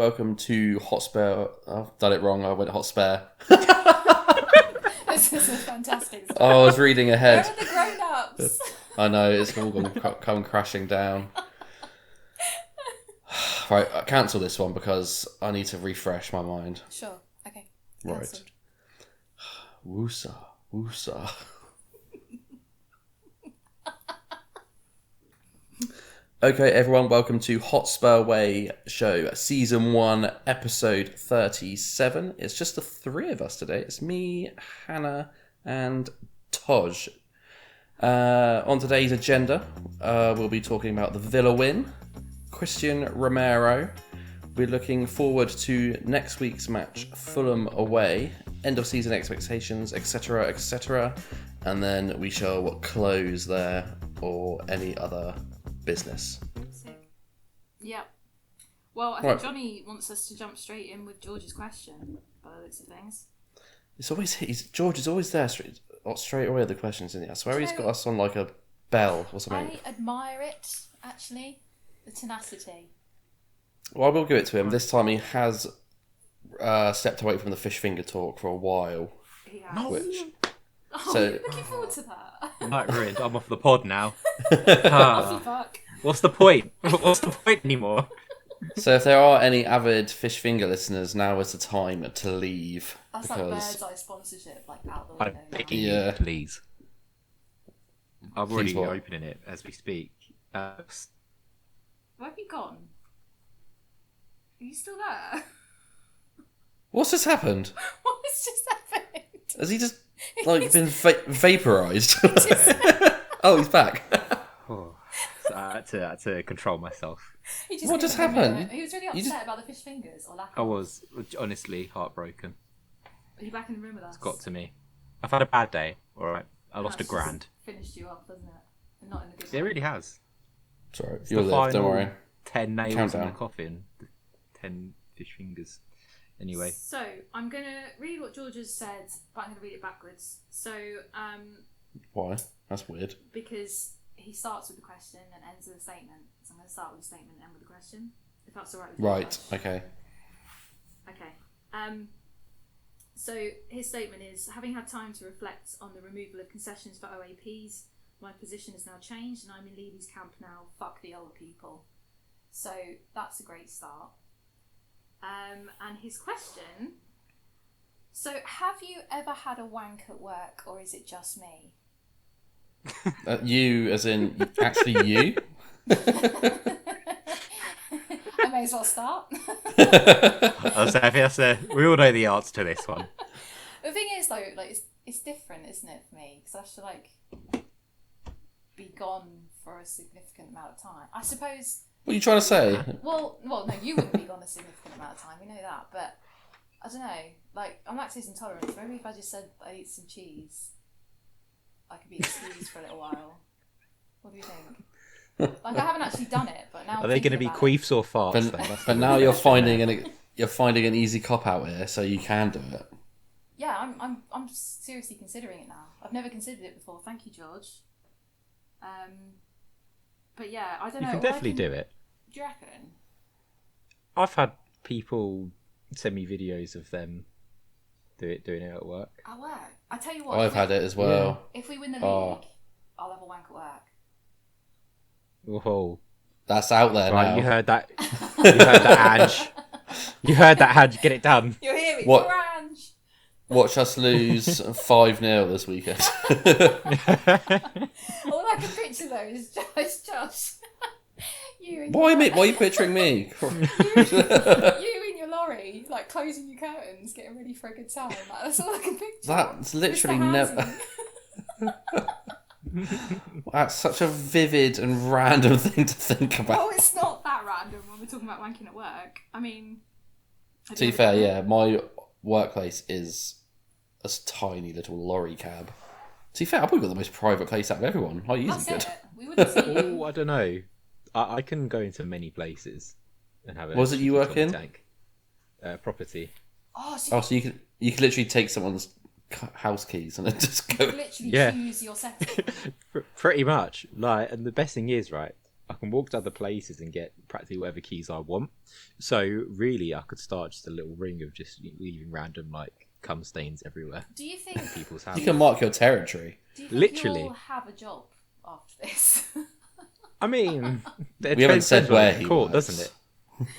welcome to Hotspur. I've done it wrong, I went Hotspur. This is fantastic. Oh, I was reading ahead. Where are the grown-ups? I know, it's all going to come crashing down. Right, cancel this one because I need to refresh my mind. Sure, okay. Cancelled. Right. Woosa. Okay, everyone, welcome to Hotspur Way Show, Season 1, Episode 37. It's just the three of us today. It's me, Hannah, and Toj. On today's agenda, we'll be talking about the Villa win, Christian Romero. We're looking forward to next week's match, Fulham away, end of season expectations, etc., etc. And then we shall close there or any other business. Sick. Yep. Well, I think Johnny wants us to jump straight in with George's question, by the looks of things. George is always there straight away with the questions, isn't he? I swear he's got us on like a bell or something. I admire it, actually. The tenacity. Well, I will give it to him. This time he has stepped away from the fish finger talk for a while. He has. Looking forward to that. Right, ruined. I'm off the pod now. Fuck. What's the point? What's the point anymore? So if there are any avid fish finger listeners, now is the time to leave. That's like Bird's Eye sponsorship, like out the window. I'm begging you, please. I'm already what? opening it as we speak. Where have you gone? Are you still there? What's just happened? What has just happened? Has he just been vaporised? Oh, he's back. So I had to control myself. What just happened? He was really upset about the fish fingers or lack of. I was honestly heartbroken. Are you back in the room with us? It's got to me. I've had a bad day. All right, I lost That's $1,000. just finished you off, hasn't it? And not in a good It really has. Sorry, It's you're the there. Don't final worry. 10 nails Countdown. in the coffin. 10 fish fingers. Anyway. So, I'm going to read what George has said, but I'm going to read it backwards. So, Why? That's weird. because he starts with the question and ends with a statement. So I'm going to start with a statement and end with a question. If that's alright with you. Right, Josh. okay. Okay. So his statement is, having had time to reflect on the removal of concessions for OAPs, my position has now changed and I'm in Levy's camp now. Fuck the old people. So that's a great start. And his question, so have you ever had a wank at work or is it just me? You, as in actually you? I may as well start. We all know the answer to this one. The thing is, though, like it's different, isn't it, for me? Because I have to be gone for a significant amount of time. I suppose. What are you trying to say? Well, no, you wouldn't be gone a significant amount of time. We know that, but I don't know. Like, I'm lactose intolerant. So maybe if I just said I eat some cheese, I could be excused for a little while. What do you think? Like, I haven't actually done it, but now. Are they going to be queefs or farts? But now you're finding an easy cop out here, so you can do it. Yeah, I'm seriously considering it now. I've never considered it before. Thank you, George. But yeah, I don't know. You can definitely do it. Do you reckon? I've had people send me videos of them doing it at work. At work? I tell you what. I've had it as well. If we win the league, I'll have a wank at work. Whoa. That's out there Right, now. you heard that. You heard that, Ange. You heard that, Ange. Get it done. You're hearing What? for Ange. Watch us lose 5-0 this weekend. All I can picture though is Josh. Why are you picturing me? you in your lorry, like closing your curtains, getting ready for a good time. Like, that's all I can picture. That's literally Mr. never. Housing. That's such a vivid and random thing to think about. Oh, it's not that random when we're talking about wanking at work. I mean, To be fair, yeah, my workplace is a tiny little lorry cab. To be fair, I've probably got the most private place out of everyone. How easy That's good. it. We wouldn't see you. Oh, I don't know. I can go into many places and have it. Was it you work in? Tank. Property. Oh, so So you could literally take someone's house keys and then just go. you literally Yeah. choose your setting. Pretty much. And the best thing is, right, can walk to other places and get practically whatever keys I want. So really, I could start just a little ring of just leaving random like cum stains everywhere. Do you think in people's You houses. can mark your territory. Do you think Literally. you'll have a job after this? I mean, We haven't said where he court, works. doesn't it?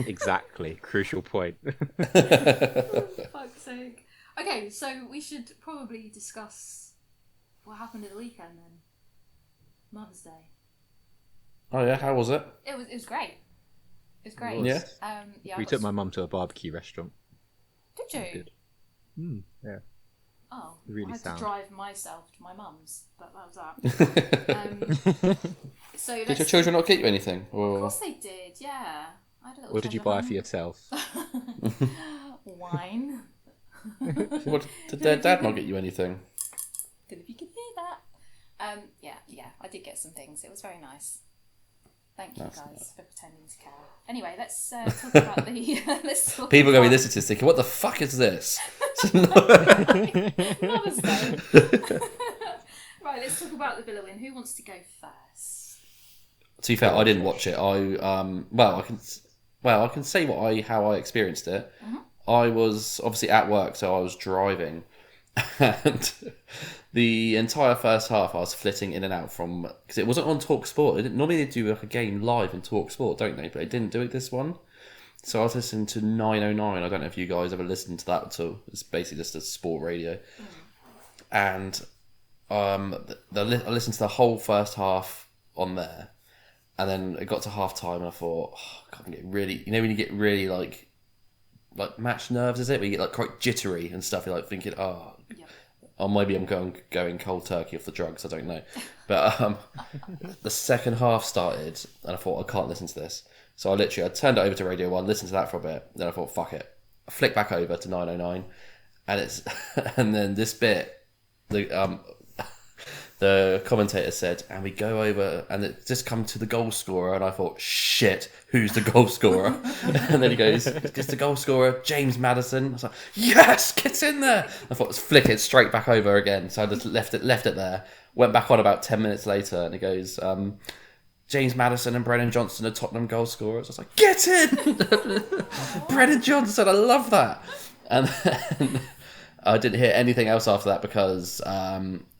Exactly. Crucial point. Fuck's sake. Okay, so we should probably discuss what happened at the weekend then. Mother's Day. Oh yeah, how was it? It was great. It was great. Yeah. Yeah. We took my mum to a barbecue restaurant. Did you? Good. Yeah. Oh, Really I had sound. to drive myself to my mum's, but that was that. So Did your children not get you anything? Of Or... course they did. Yeah. I had a little What did you buy for yourself? Wine. What, did their dad not get you anything? Don't know if you can hear that. Yeah, I did get some things. It was very nice. Thank you That's guys nice. for pretending to care. Anyway, let's talk about the. Let's talk People going to be about listening to this thinking, what the fuck is this? Mother's Day. Right, let's talk about the Villa win. Who wants to go first? To be fair, I didn't watch it. I can say how I experienced it. Mm-hmm. I was obviously at work, so I was driving, and the entire first half I was flitting in and out from because it wasn't on Talk Sport. Normally they do like a game live in Talk Sport, don't they? But they didn't do it this one. So I was listening to 909. I don't know if you guys ever listened to that at all. It's basically just a sport radio, and I listened to the whole first half on there. And then it got to half time and I thought, God, I'm getting really, when you get really like match nerves, is it? Where you get like quite jittery and stuff. You're like thinking, oh, maybe I'm going cold turkey off the drugs. I don't know. But the second half started and I thought, I can't listen to this. So I turned it over to Radio 1, listened to that for a bit. Then I thought, fuck it. I flicked back over to 909 and and then this bit, the commentator said, and we go over, and it just come to the goal scorer, and I thought, shit, who's the goal scorer? And then he goes, it's the goal scorer, James Maddison. I was like, yes, get in there. I thought, let's flick it straight back over again. So I just left it there. Went back on about 10 minutes later, and he goes, James Maddison and Brennan Johnson are Tottenham goal scorers. I was like, get in! Brennan Johnson, I love that. And then I didn't hear anything else after that because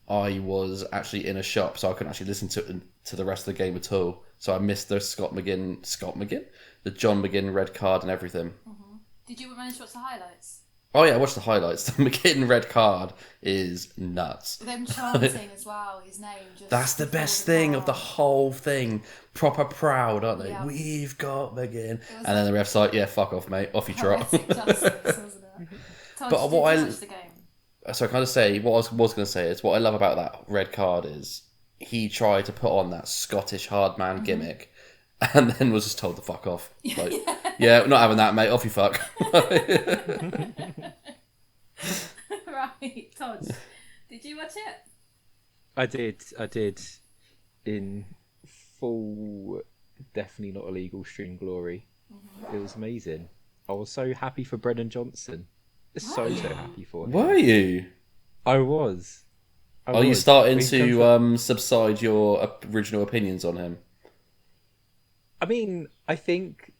I was actually in a shop, so I couldn't actually listen to the rest of the game at all. So I missed the the John McGinn red card and everything. Mm-hmm. Did you manage to watch the highlights? Oh yeah, I watched the highlights. The McGinn red card is nuts. Them chanting as well, his name. That's the best thing of the whole thing. Proper proud, aren't they? Yeah. We've got McGinn. And then the ref's like, yeah, fuck off, mate. Off you trot. Poetic justice, wasn't it? Toj, But did what you I- watch the game? So I kind of say, what I was going to say is what I love about that red card is he tried to put on that Scottish hard man gimmick and then was just told to fuck off. Like, yeah, not having that, mate. Off you fuck. Right, Toj, did you watch it? I did in full, definitely not illegal stream glory. It was amazing. I was so happy for Brennan Johnson. So happy for him. Were you? I was. Are you starting We've to done subside your original opinions on him? I mean, I think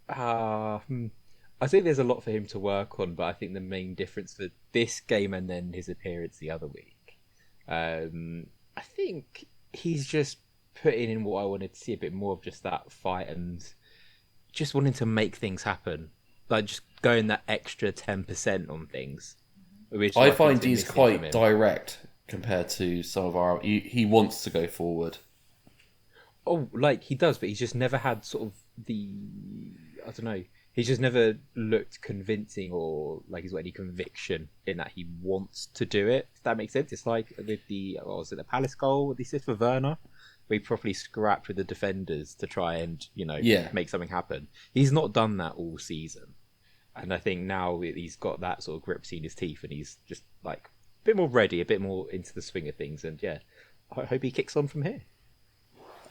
there's a lot for him to work on, but I think the main difference for this game and then his appearance the other week, I think he's just putting in what I wanted to see, a bit more of just that fight and just wanting to make things happen, like just going that extra 10% on things. Which I think find has been he's missing quite from him. direct compared to some of our... He wants to go forward. Oh, like he does, but he's just never had sort of I don't know. He's just never looked convincing or like he's got any conviction in that he wants to do it. If that makes sense. It's like with the Palace goal, what he said for Werner, where he properly scrapped with the defenders to try and make something happen. He's not done that all season, and I think now he's got that sort of grip between his teeth, and he's just like a bit more ready, a bit more into the swing of things. And yeah, I hope he kicks on from here.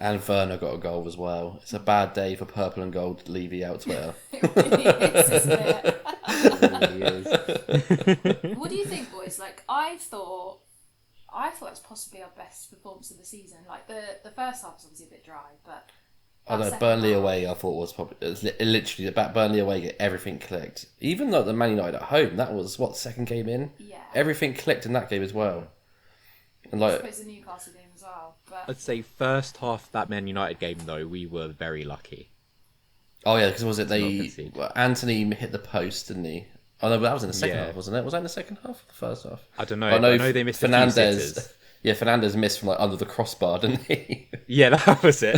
And Werner got a goal as well. It's a bad day for purple and gold Levy out Twitter. It really is, isn't it? It really is. What do you think, boys? Like, I thought it's possibly our best performance of the season. Like the first half was obviously a bit dry, but I don't know, Burnley away I thought was probably... It was literally about Burnley away, get everything clicked. Even though the Man United at home, that was, what, second game in? Yeah. Everything clicked in that game as well. And I suppose the Newcastle game as well. But I'd say first half of that Man United game, though, we were very lucky. Oh, yeah, because was it Anthony hit the post, didn't he? Oh, no, but that was in the second half, wasn't it? Was that in the second half or the first half? I don't know. I know they missed Fernandez, a few sitters. Yeah, Fernandez missed from under the crossbar, didn't he? Yeah, that was it.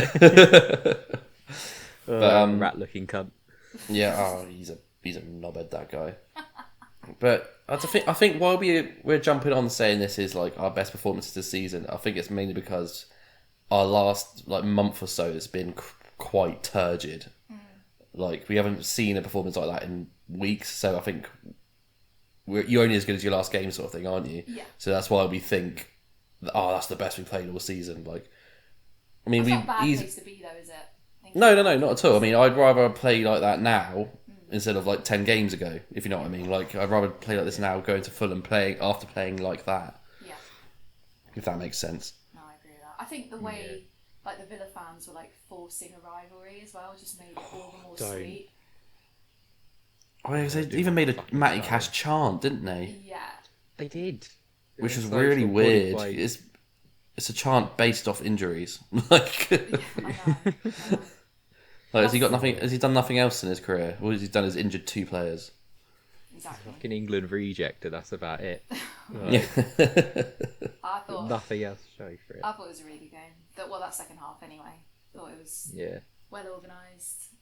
Rat-looking cunt. Yeah, he's a knobhead, that guy. But I think while we're jumping on saying this is like our best performance this season, I think it's mainly because our last month or so has been quite turgid. Like, we haven't seen a performance like that in weeks, so I think you're only as good as your last game sort of thing, aren't you? Yeah. So that's why we think, that's the best we played all season. Like, I mean, that's not a bad place to be, though, is it? No, not at all. I mean, I'd rather play like that now instead of 10 games ago, if you know what I mean. Like, I'd rather play like this now, going to Fulham after playing like that. Yeah. If that makes sense. No, I agree with that. I think the way the Villa fans were forcing a rivalry as well just made it all the more sweet. Oh, they even made a Matty Cash chant, didn't they? Yeah. They did. Which was really weird. It's a chant based off injuries. I know. Has he done nothing else in his career? All he's done is injured 2 players. Exactly. Fucking England reject, and that's about it. Yeah. I thought nothing else to show for it. I thought it was a really good game. That second half anyway. I thought it was well organised.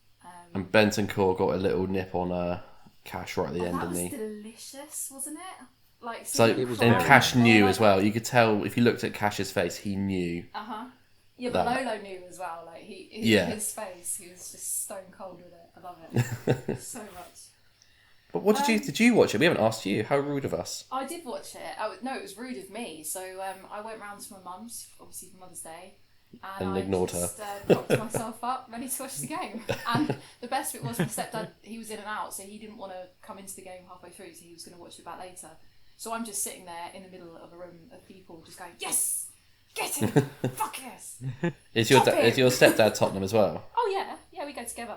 And Bentancur got a little nip on Cash right at the end, didn't he? That was delicious, wasn't it? And Cash knew as well. You could tell if you looked at Cash's face, he knew. Yeah, but Lolo knew as well. His face, he was just stone cold with it. I love it so much. But what did you watch it? We haven't asked you. How rude of us. I did watch it. No, it was rude of me. So I went round to my mum's, obviously for Mother's Day, and ignored her. Propped myself up, ready to watch the game. And the best bit was my stepdad. He was in and out, so he didn't want to come into the game halfway through. So he was going to watch it back later. So I'm just sitting there in the middle of a room of people, just going, "Yes, get him! Fuck yes!" Is your stepdad Tottenham as well? Oh yeah, we go together.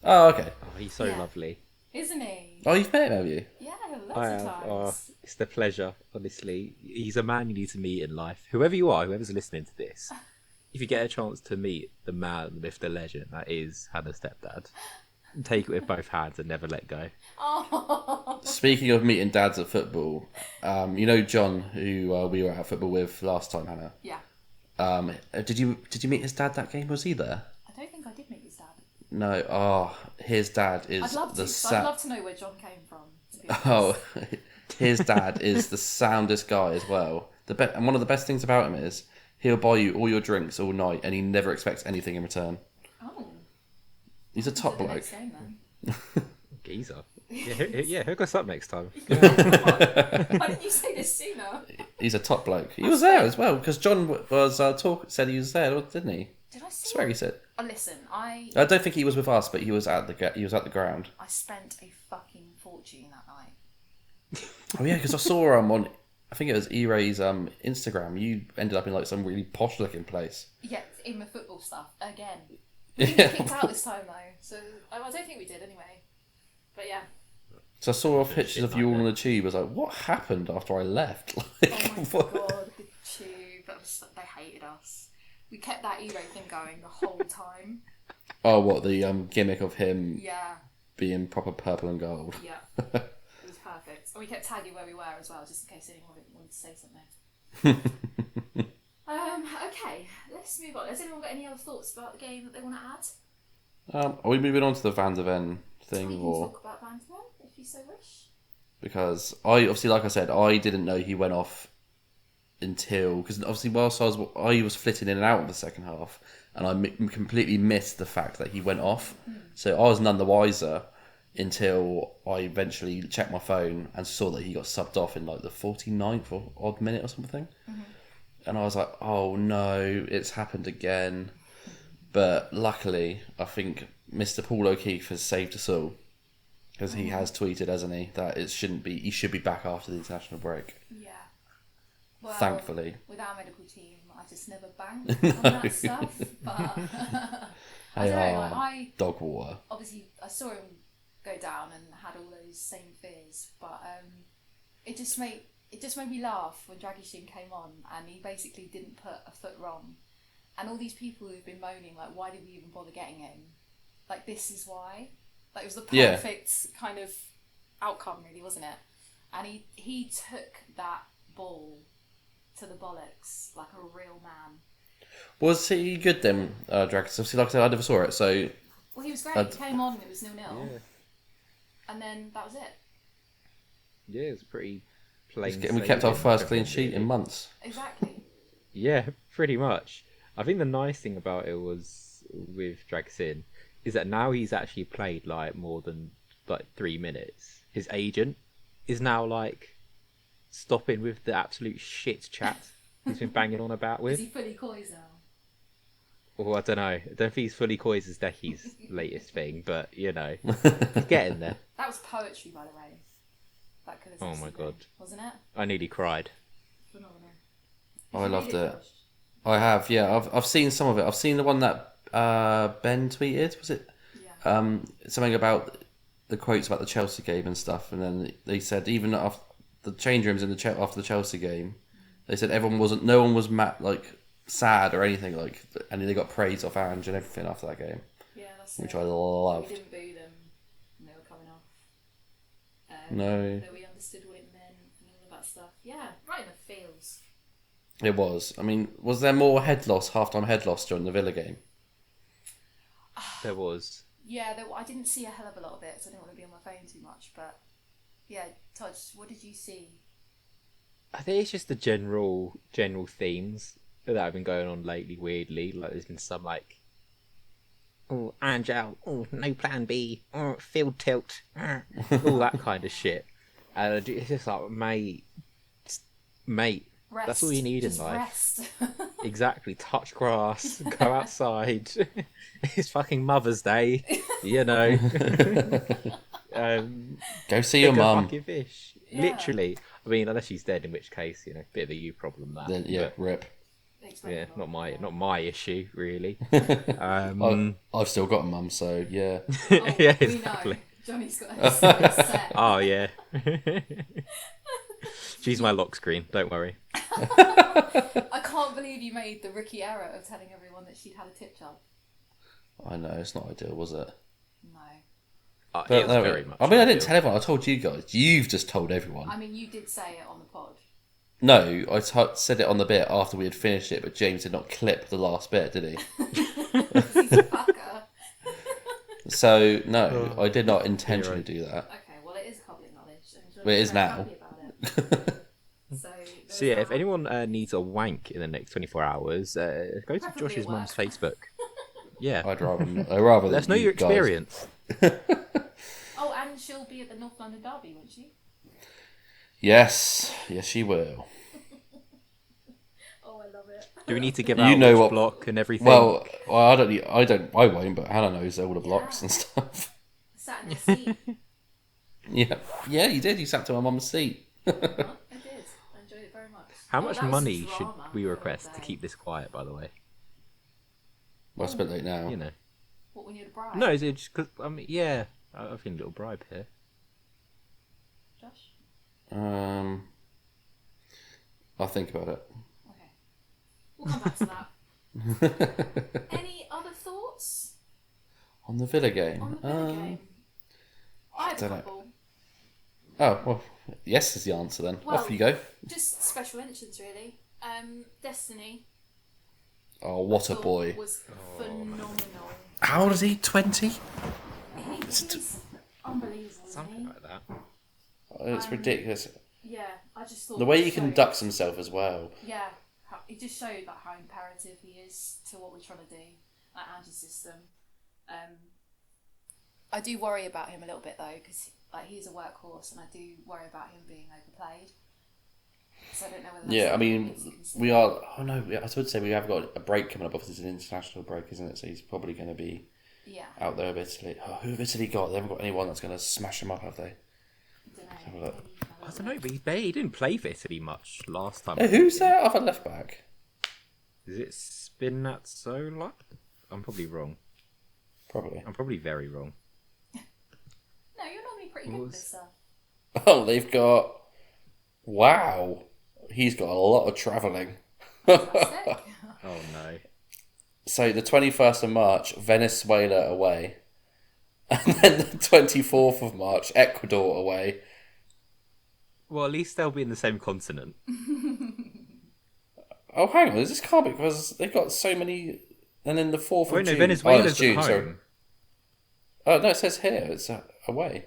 Oh, okay. Oh, he's so lovely, isn't he? Oh, you've met him, have you? Yeah, lots of times. Oh, it's the pleasure. Honestly, he's a man you need to meet in life. Whoever you are, whoever's listening to this, if you get a chance to meet the man, the myth, the legend that is Hannah's stepdad, take it with both hands and never let go. Oh. Speaking of meeting dads at football, you know John, who we were at football with last time, Hannah? Yeah. Did you meet his dad that game? Was he there? I don't think I did meet his dad. No. Oh, his dad is I'd love to know where John came from. To be honest. Oh, his dad is the soundest guy as well. And one of the best things about him is he'll buy you all your drinks all night, and he never expects anything in return. Oh. He's a top bloke. Next game, then. Geezer. Yeah, hook us up next time. Why didn't you say this sooner? He's a top bloke. He was there as well because John was said he was there, didn't he? Did I see? I swear he said. Oh, listen, I don't think he was with us, but he was at the ground. I spent a fucking fortune that night. Oh yeah, because I saw him on. I think it was E-Ray's Instagram. You ended up in some really posh looking place. Yeah, in my football stuff again. We didn't get kicked out this time though, so I don't think we did anyway. But yeah. So I saw pictures of you all on the tube. I was like, what happened after I left? Oh my god, the tube. They hated us. We kept that E-Ray thing going the whole time. Oh, what, the gimmick of him being proper purple and gold? Yeah. It was perfect. And we kept tagging where we were as well, just in case anyone wanted to say something. Okay, let's move on. Has anyone got any other thoughts about the game that they want to add? Are we moving on to the Van de Ven thing? We can talk about Van de Ven, if you so wish. Because obviously, like I said, I didn't know he went off until... Because obviously, whilst I was flitting in and out of the second half, and I completely missed the fact that he went off. So I was none the wiser until I eventually checked my phone and saw that he got subbed off in the 49th or odd minute or something. And I was like, oh no, it's happened again. But luckily, I think Mr. Paul O'Keefe has saved us all. Because he has tweeted, hasn't he, that he should be back after the international break. Yeah. Well, thankfully. With our medical team, I just never bank on that stuff. But I They don't know. are dog water. Obviously I saw him go down and had all those same fears, but it just made me laugh when Dragishin came on and he basically didn't put a foot wrong, and all these people who've been moaning like, why did we even bother getting him? Like, this is why. Like, it was the perfect kind of outcome, really, wasn't it? And he took that ball to the bollocks like a real man. Was he good then, Dragus? Obviously, like I said, I never saw it, so... Well, he was great. He came on and it was 0-0. Yeah. And then that was it. Yeah, it was pretty plain. We kept our first clean sheet in months. Exactly. Yeah, pretty much. I think the nice thing about it was with Dragsin is that now he's actually played like more than like 3 minutes. His agent is now like stopping with the absolute shit chat he's been banging on about with. Is he fully coys now? Oh, I don't know. I don't think he's fully coys as Decky's latest thing, but you know, he's getting there. That was poetry, by the way. That could have Oh my god, wasn't it? I nearly cried. Phenomenal. I loved it. I have, yeah. I've seen some of it. I've seen the one that Ben tweeted. Was it something about the quotes about the Chelsea game and stuff? And then they said even after the change rooms after the Chelsea game, they said no one was sad or anything like, and they got praise off Ange and everything after that game. Yeah, that's which it. I loved. We didn't boo them when they were coming off. No. That we understood what it meant and all of that stuff. Yeah, right in the feels. It was. I mean, was there more half-time head loss during the Villa game? There was. Yeah, I didn't see a hell of a lot of it, so I didn't want to be on my phone too much. But yeah, Toj, what did you see? I think it's just the general themes that have been going on lately. Weirdly, like there's been some like, oh, Angel, oh, no plan B, oh, field tilt, all that kind of shit, and it's just like, mate, Rest. that's all you need Just in life. Rest. Exactly, touch grass, go outside. It's fucking Mother's Day, you know. Go see your mum. Fucking fish. Yeah. Literally. I mean, unless she's dead, in which case, you know, bit of a you problem that. Then, yeah, but, rip. yeah, not my issue really. I've still got a mum, so yeah. Oh, yeah, we exactly. know. Johnny's got a set. Oh yeah. She's my lock screen. Don't worry. I can't believe you made the rookie error of telling everyone that she'd had a tip job. I know, it's not ideal, was it? No. It was very much. I mean, I didn't tell everyone. I told you guys. You've just told everyone. I mean, you did say it on the pod. No, I said it on the bit after we had finished it, but James did not clip the last bit, did he? He's a fucker. So, no, I did not intentionally do that. Okay, well, it is public knowledge. Well, it is now. Happy about it. So yeah, if anyone needs a wank in the next 24 hours, go to Preferably Josh's at mum's work. Facebook. Yeah, I'd rather let us know your guys- experience. Oh, and she'll be at the North London Derby, won't she? Yes, she will. Oh, I love it. Do we need to give You out know which what- block and everything? Well, I won't, but Hannah knows all the blocks and stuff. Sat in the seat. Yeah, you did. You sat to my mum's seat. I did. I enjoyed it very much. How much that was money drama should we the request other to day. keep this quiet? By the way, Well, it's a bit late now. you know. What, when you had a bride? No, is it just because? I mean, yeah, I think a little bribe here. Josh? I'll think about it. Okay. We'll come back to that. Any other thoughts On the Villa game? on the Villa game? I had a don't know. couple. Oh, well, yes is the answer then. Well- Off you go. Just special mentions, really. Destiny. Oh, what a thought boy. Was phenomenal. How old is he? 20? He's unbelievable, isn't Something he? like that. Oh, it's ridiculous. Yeah, I just thought The way it he showed- conducts himself as well. Yeah, it just showed like how imperative he is to what we're trying to do, like Ange's system. I do worry about him a little bit though, because like he's a workhorse, and I do worry about him being overplayed. So I don't know whether. That's Yeah, I something mean, we need to consider. we are. Oh no, I would say we have got a break coming up. Obviously, it's an international break, isn't it? So he's probably going to be Yeah, out there of Italy. Oh, who have Italy got? They haven't got anyone that's going to smash them up, have they? I have a don't know. look. Maybe I don't know, but he didn't play for Italy much last time. Hey, who's their other left back? Is it Spinazzola? I'm probably wrong. Probably. I'm probably very wrong. No, you're normally pretty good with this stuff. Oh, they've got... Wow. He's got a lot of travelling. Fantastic. Oh no. So the 21st of March, Venezuela away. And then the 24th of March, Ecuador away. Well, at least they'll be in the same continent. Oh, hang on. This can't be because they've got so many... And then the 4th Wait, of no, June... Venezuela's it's June, at sorry. home. Oh, no, it says here. It's away.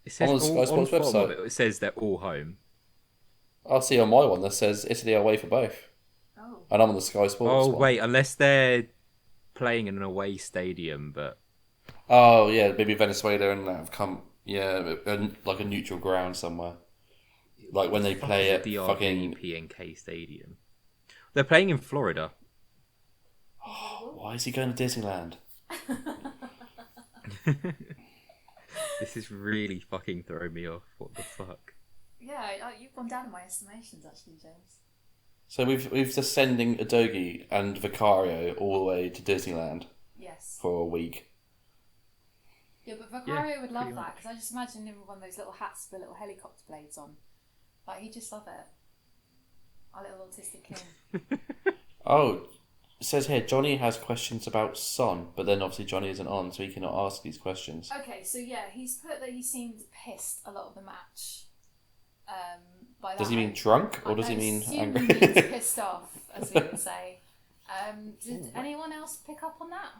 It says On the Sky Sports website. It says they're all home. I'll see on my one that says Italy away for both. Oh. And I'm on the Sky Sports one. Wait, unless they're playing in an away stadium, but... Oh, yeah, maybe Venezuela and that have come... Yeah, like a neutral ground somewhere. Like when they play at fucking... PNK Stadium. They're playing in Florida. Why is he going to Disneyland? This is really fucking throwing me off. What the fuck? Yeah, you've gone down in my estimations, actually, James. So we've just sending Udogie and Vicario all the way to Disneyland Yes. for a week. Yeah, but Vicario would love pretty that, because I just imagine him with one of those little hats with little helicopter blades on. Like, he'd just love it. Our little autistic king. Oh, it says here Johnny has questions about Son, but then obviously Johnny isn't on, so he cannot ask these questions. Okay, so yeah, he's put that he seemed pissed a lot of the match. By that Does he mean drunk, or does he mean assume angry? He means pissed off, as we would say. Did anyone else pick up on that?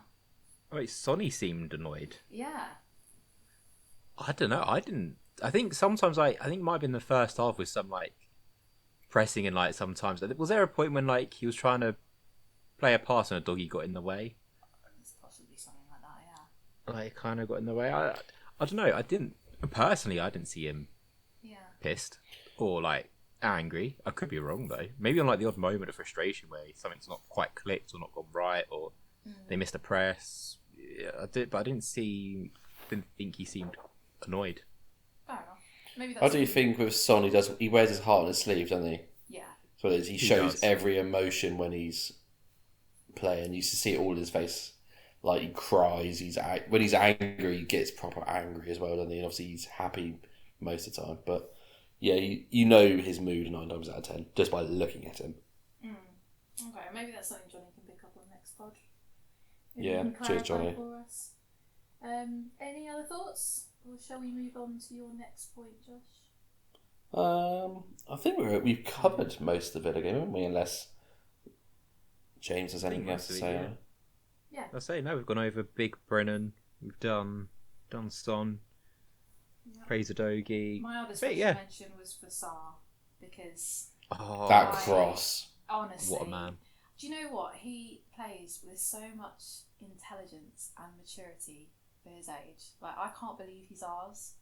Wait, Sonny seemed annoyed. Yeah. I don't know. I didn't. I think sometimes I think it might have been the first half with some like pressing and like sometimes. Was there a point when like he was trying to play a pass and a doggy got in the way? It's possibly something like that, yeah. Like kind of got in the way. I don't know. I didn't see him pissed or like angry. I could be wrong though. Maybe on like the odd moment of frustration where something's not quite clicked or not gone right or they missed a press. Yeah, I did, but I didn't think he seemed annoyed. Fair enough. Maybe that's I do think with Son, he wears his heart on his sleeve, doesn't he? Yeah. So it is, he shows does. every emotion when he's playing. You see it all in his face. Like he cries. When he's angry, he gets proper angry as well, doesn't he? And obviously he's happy most of the time. But yeah, you know his mood 9 times out of 10 just by looking at him. Okay, maybe that's something Johnny can pick up on next pod. Maybe Yeah, you can cheers, clarify Johnny. for us. Any other thoughts? Or shall we move on to your next point, Josh? I think we've covered most of it again, haven't we? Unless James has anything else to say on it. Yeah. I say no. We've gone over Big Brennan. We've done Son. Praise Udogie. My other special mention was for Sarr, because That cross. honestly, What a man. Do you know what? He plays with so much intelligence and maturity for his age. Like, I can't believe he's ours.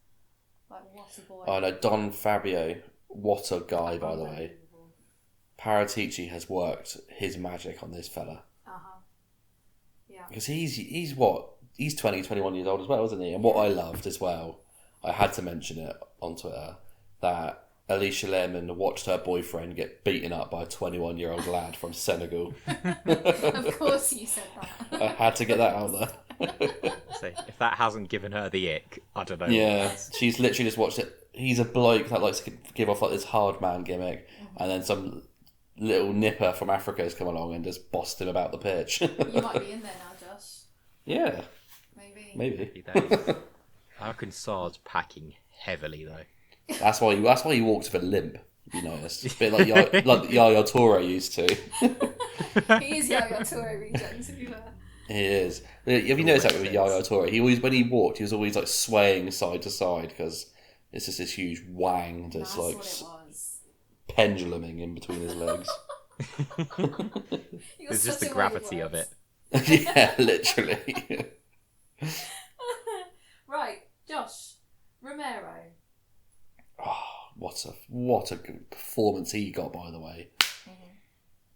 Like, what a boy. Oh no, Don Fabio. What a guy, by the way. Unbelievable. Paratici has worked his magic on this fella. Yeah. Because he's what? He's 20, 21 years old as well, isn't he? And what I loved as well, I had to mention it on Twitter, that Alicia Lemon watched her boyfriend get beaten up by a 21-year-old lad from Senegal. Of course you said that. I had to get that out there. So if that hasn't given her the ick, I don't know. Yeah, she's literally just watched it. He's a bloke that likes to give off like this hard man gimmick, and then some little nipper from Africa has come along and just bossed him about the pitch. You might be in there now, Josh. Yeah, Maybe. I reckon Sar's packing heavily though. that's why he walks with a limp. You noticed, a bit like Yaya Toure used to. He is Yaya Toure regen, to be fair. He is. Have you noticed that with Yaya Toure? He always, when he walked, he was always like swaying side to side because it's just this huge wang that's That's like what it was. penduluming in between his legs. It's just the gravity of it. Yeah, literally. Right, Josh. Romero. Oh, what a good performance he got, by the way.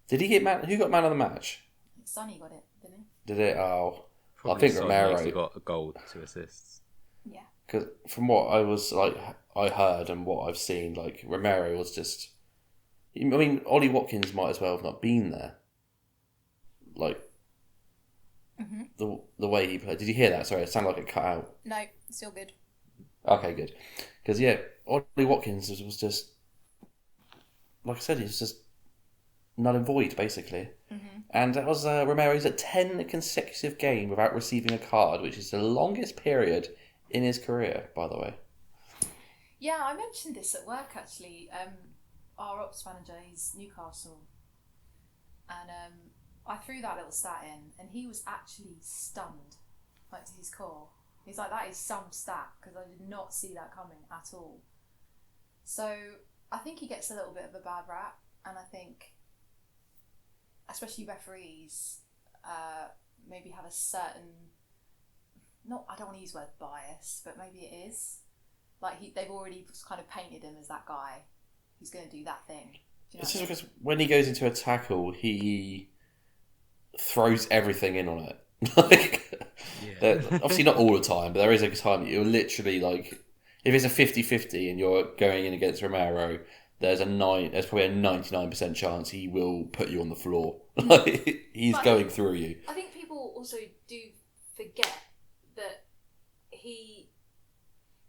Did he get who got man of the match? Sonny got it, didn't he? Did it? Oh, Probably I think Son Romero. mostly got a goal, 2 assists. Yeah. Because from what I heard and what I've seen, like Romero was just. I mean, Ollie Watkins might as well have not been there. Like, The way he played. Did you hear that? Sorry, it sounded like it cut out. No, still good. Okay, good. Because Ollie Watkins was just, like I said, he was just null and void basically. And that was Romero's 10 consecutive game without receiving a card, which is the longest period in his career, by the way. Yeah, I mentioned this at work actually. Our ops manager, he's Newcastle, and I threw that little stat in, and he was actually stunned, like to his core. He's like, that is some stat, because I did not see that coming at all. So I think he gets a little bit of a bad rap, and I think, especially referees, maybe have a certain, I don't want to use the word bias, but maybe it is. Like they've already kind of painted him as that guy who's going to do that thing. Do you know It's just because when he goes into a tackle, he throws everything in on it. Obviously not all the time, but there is a time you're literally like, if it's a 50-50 and you're going in against Romero, there's probably a 99% chance he will put you on the floor. He's going through you. I think people also do forget that he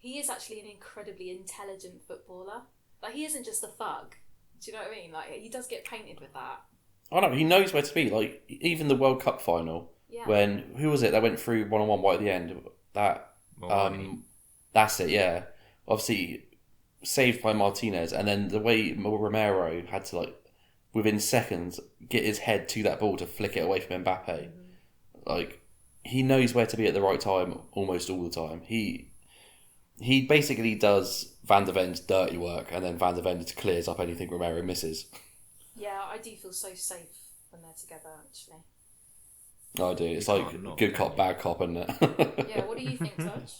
is actually an incredibly intelligent footballer. Like, he isn't just a thug. Do you know what I mean? Like, he does get painted with that. I know, he knows where to be. Like, even the World Cup final, when, who was it that went through one-on-one right at the end? That's it, yeah. Obviously, saved by Martinez, and then the way Romero had to, like, within seconds, get his head to that ball to flick it away from Mbappe. Like, he knows where to be at the right time almost all the time. He basically does Van der Ven's dirty work, and then Van der Ven clears up anything Romero misses. Yeah, I do feel so safe when they're together, actually. I do. It's like good cop, bad cop, isn't it? Yeah, what do you think, Toj?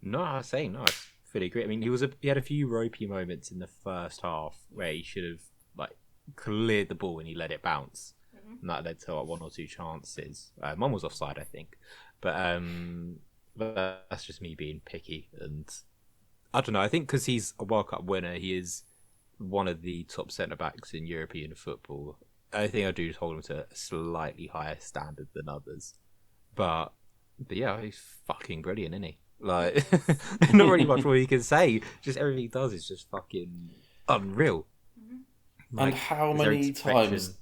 No, I was saying, no, I fully agree. I mean, he had a few ropey moments in the first half where he should have like cleared the ball and he let it bounce. And that led to like, one or two chances. One was offside, I think. But that's just me being picky. And I don't know, I think because he's a World Cup winner, he is one of the top centre-backs in European football. I think I do just hold him to a slightly higher standard than others. But yeah, he's fucking brilliant, isn't he? Like, not really much more you can say. Just everything he does is just fucking unreal. Like, and how many times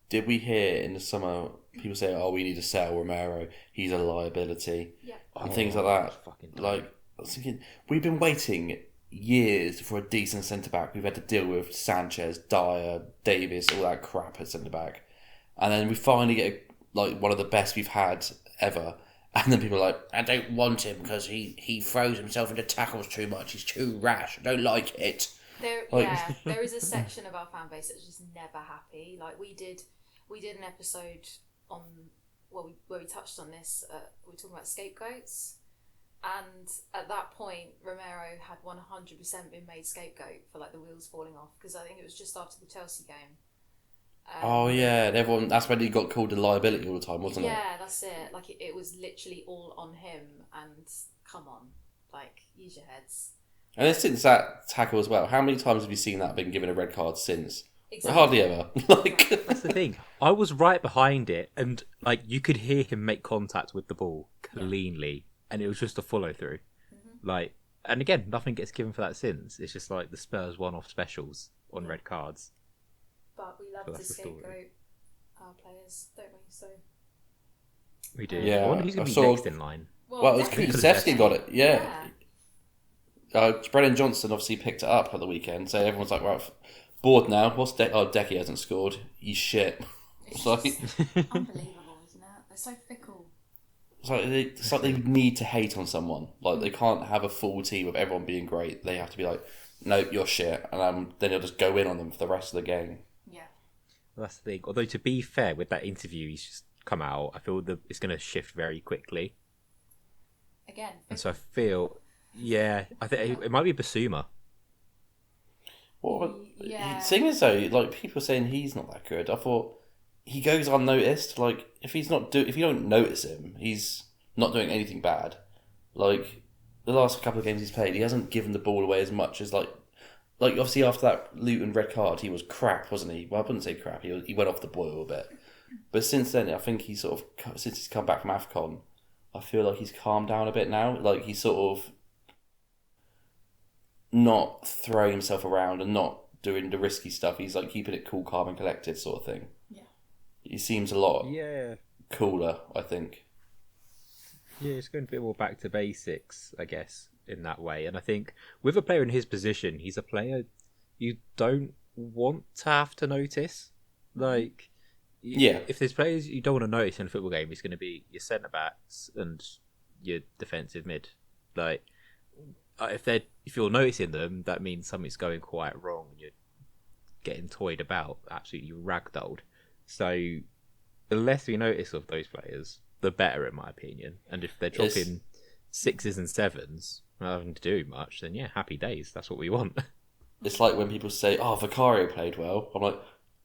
did we hear in the summer people say, "Oh, we need to sell Romero. He's a liability," and things like that. Like, I was thinking, we've been waiting years for a decent centre back. We've had to deal with Sanchez, Dyer, Davis, all that crap at centre back, and then we finally get like one of the best we've had ever. And then people are like, I don't want him because he throws himself into tackles too much. He's too rash. I don't like it. There is a section of our fan base that's just never happy. Like we did an episode on where we touched on this. We were talking about scapegoats, and at that point, Romero had 100% been made scapegoat for like the wheels falling off, because I think it was just after the Chelsea game. And everyone, that's when he got called a liability all the time, wasn't it? Yeah, that's it. Like, it was literally all on him, and come on, like, use your heads. And then since that tackle as well, how many times have you seen that been given a red card since? Exactly. Hardly ever. That's the thing. I was right behind it, and like you could hear him make contact with the ball cleanly, and it was just a follow through. Like, and again, nothing gets given for that since. It's just like the Spurs one-off specials on red cards. But we love to scapegoat our players, don't we? So we do. Yeah, I wonder who's going to be next in line. Well, it was Kulusevski got it. Yeah. Brennan Johnson obviously picked it up at the weekend, so everyone's like, right, bored now. What's Decky hasn't scored. He's shit. It's unbelievable, isn't it? They're so fickle. It's like they need to hate on someone. Like, they can't have a full team of everyone being great. They have to be like, no, you're shit, and then he'll just go in on them for the rest of the game. That's the thing. Although, to be fair, with that interview he's just come out, I feel that it's going to shift very quickly. Again. And so I feel, I think it might be Basuma. Well, seeing as though, like, people are saying he's not that good, I thought he goes unnoticed. Like, if you don't notice him, he's not doing anything bad. Like, the last couple of games he's played, he hasn't given the ball away as much as, like obviously after that Luton red card, he was crap, wasn't he? Well, I wouldn't say crap. He went off the boil a bit. But since then, I think since he's come back from AFCON, I feel like he's calmed down a bit now. Like he's sort of not throwing himself around and not doing the risky stuff. He's like keeping it cool, calm, and collected, sort of thing. Yeah. He seems a lot Yeah. cooler, I think. Yeah, it's going a bit more back to basics, I guess, in that way. And I think with a player in his position, he's a player you don't want to have to notice. Like, if there's players you don't want to notice in a football game, it's going to be your centre backs and your defensive mid. Like, if you're noticing them, that means something's going quite wrong. And you're getting toyed about, absolutely ragdolled. So the less we notice of those players, the better, in my opinion. And if they're dropping 6s and 7s, not having to do much, then yeah, happy days. That's what we want. It's like when people say, "Oh, Vicario played well." I'm like,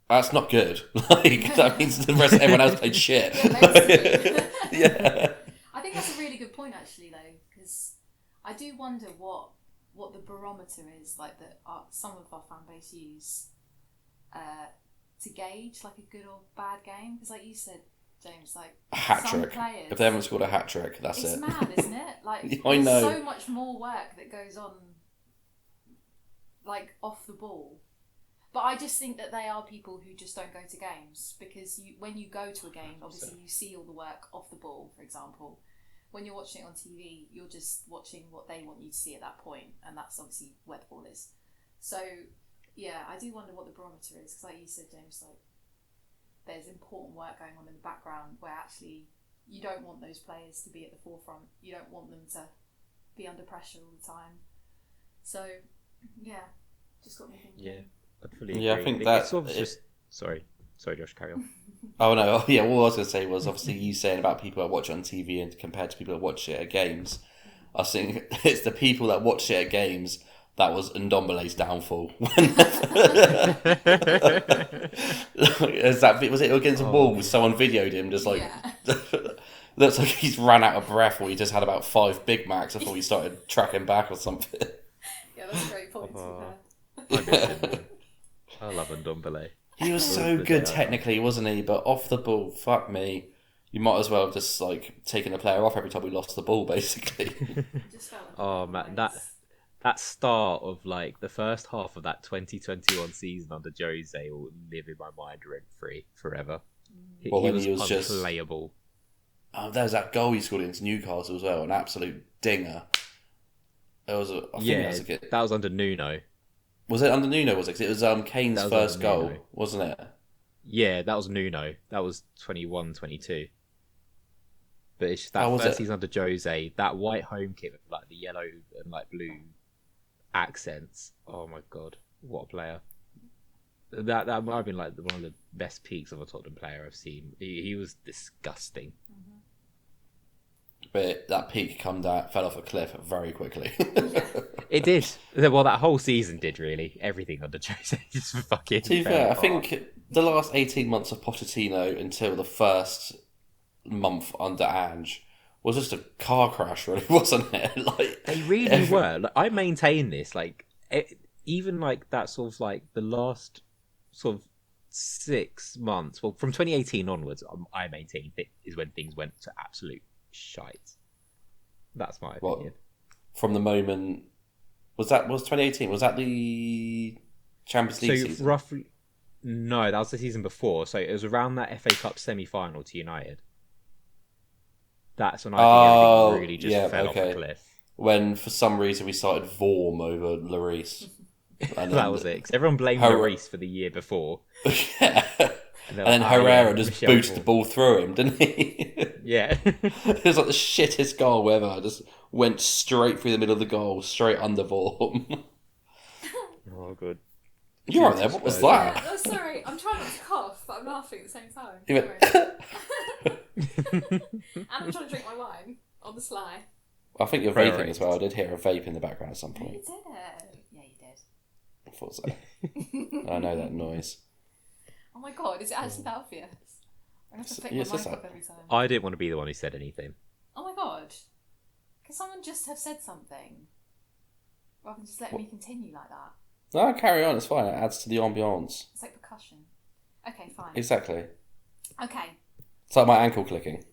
"That's not good." Like that means the rest of everyone else played shit. Yeah. I think that's a really good point, actually, though, because I do wonder what the barometer is, like that some of our fan base use to gauge like a good or bad game. Because, like you said, James, like a hat trick. Players, if they haven't scored a hat trick, that's it's it. It's mad, isn't it? Like I know. There's so much more work that goes on, like off the ball. But I just think that they are people who just don't go to games, because when you go to a game, obviously you see all the work off the ball. For example, when you're watching it on TV, you're just watching what they want you to see at that point, and that's obviously where the ball is. So yeah, I do wonder what the barometer is, because like you said, James, like there's important work going on in the background where actually you don't want those players to be at the forefront. You don't want them to be under pressure all the time. So yeah, just got me thinking. Yeah. I'd fully agree. Yeah, I think that... It's sort of just... Sorry, Josh, carry on. Oh, no. Yeah, what I was going to say was, obviously, you saying about people that watch it on TV and compared to people that watch it at games. I think it's the people that watch it at games that was Ndombele's downfall. Was it against a wall? Someone videoed him just like... Yeah. Looks like he's ran out of breath, or he just had about 5 Big Macs before he started tracking back or something. Yeah, that's a great point. I love Ndombele. He was so good technically, wasn't he? But off the ball, fuck me. You might as well have just like taken a player off every time we lost the ball, basically. Oh man, that start of like the first half of that 2021 season under Jose will live in my mind rent free forever. He was unplayable. There's that goal he scored against Newcastle as well, an absolute dinger. That was under Nuno. Was it under Nuno? Was it? 'Cause it was Kane's first goal, wasn't it? Yeah, that was Nuno. That was 21-22. But it's just that first season under Jose, that white home kit with like the yellow and like blue accents. Oh my god, what a player! That might have been like one of the best peaks of a Tottenham player I've seen. He was disgusting. Mm-hmm. But that peak fell off a cliff very quickly. It did. Well, that whole season did, really. Everything under Jose just fucking... To be fair, I think the last 18 months of Pochettino until the first month under Ange was just a car crash, really, wasn't it? Like they really were. Like, I maintain this. Like even like that sort of like the last sort of 6 months, well, from 2018 onwards, I maintain it is when things went to absolute shite. That's my opinion. From the moment was 2018? Was that the Champions League season? Roughly, no, that was the season before. So it was around that FA Cup semi-final to United. That's when I think everything really just fell off a cliff. When for some reason we started Vorm over Lloris. That was it. 'Cause everyone blamed Lloris for the year before. Yeah. And then Herrera just booted the ball through him, didn't he? Yeah. It was like the shittest goal ever. Just went straight through the middle of the goal, straight under Vorm. Oh, good. You were there. What was that? Oh, sorry. I'm trying not to cough, but I'm laughing at the same time. And I'm trying to drink my wine on the sly. I think you're vaping as well. I did hear a vape in the background at some point. You did it. Yeah, you did. I thought so. I know that noise. Oh my god, is it actually that obvious? I have to pick my mic up every time. I didn't want to be the one who said anything. Oh my god. Can someone just have said something? Rather than just let me continue like that? No, carry on, it's fine. It adds to the ambiance. It's like percussion. Okay, fine. Exactly. Okay. It's like my ankle clicking.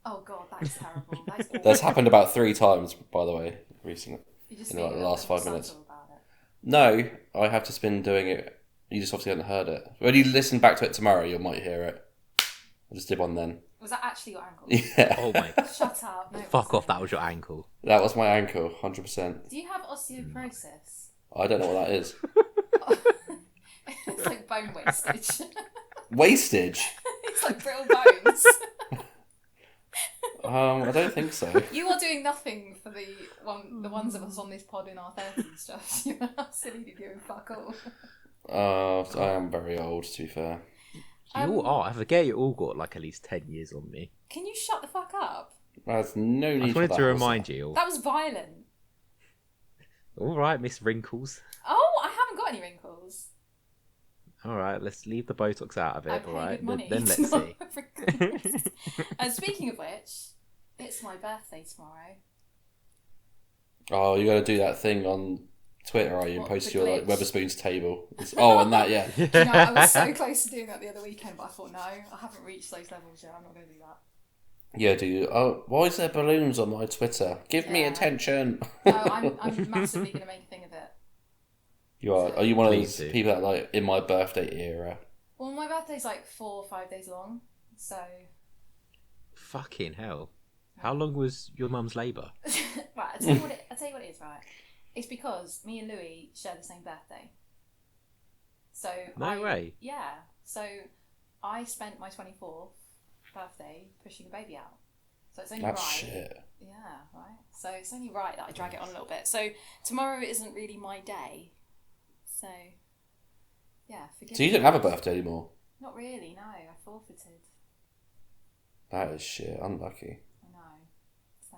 Oh god, that is terrible. That is awful. That's happened about 3 times, by the way, recently. You just in think like the you're last a bit 5 minutes. subtle about it. No, I have just been doing it. You just obviously haven't heard it. When you listen back to it tomorrow, you might hear it. I just did one then. Was that actually your ankle? Yeah. Oh my. Shut up. No, it Fuck off, wasn't. that was your ankle. That was my ankle, 100%. Do you have osteoporosis? I don't know what that is. It's like bone wastage. Wastage? It's like brittle bones. I don't think so. You are doing nothing for the ones of us on this pod in our 30s, Josh. You're absolutely doing fuck all. I am very old, to be fair. You all are. I forget you all got like at least 10 years on me. Can you shut the fuck up? There's no need I just for wanted that. to remind you. That was violent. Alright, Miss Wrinkles. Oh, I haven't got any wrinkles. Alright, let's leave the Botox out of I it, pay alright? good money. Then to let's not see. have wrinkles. And speaking of which, it's my birthday tomorrow. Oh, you got to do that thing on Twitter, are you? And What, post the your like glitch? Weatherspoon's table. And that, yeah. Do you know, I was so close to doing that the other weekend, but I thought, no, I haven't reached those levels yet. I'm not going to do that. Yeah, do you? Oh, why is there balloons on my Twitter? Give me Yeah. attention. No, I'm massively going to make a thing of it. You are. Are you one of Please those do. people that like in my birthday era? Well, my birthday's like 4 or 5 days long, so... Fucking hell. How long was your mum's labour? Right, I'll tell you what it is, right? It's because me and Louis share the same birthday. So No way. Yeah. So I spent my 24th birthday pushing a baby out. So it's only That's right. shit. Yeah, right. So it's only right that I drag it on a little bit. So tomorrow isn't really my day. So yeah, forgive So you me. don't have a birthday anymore? Not really, no. I forfeited. That is shit. Unlucky. I know. So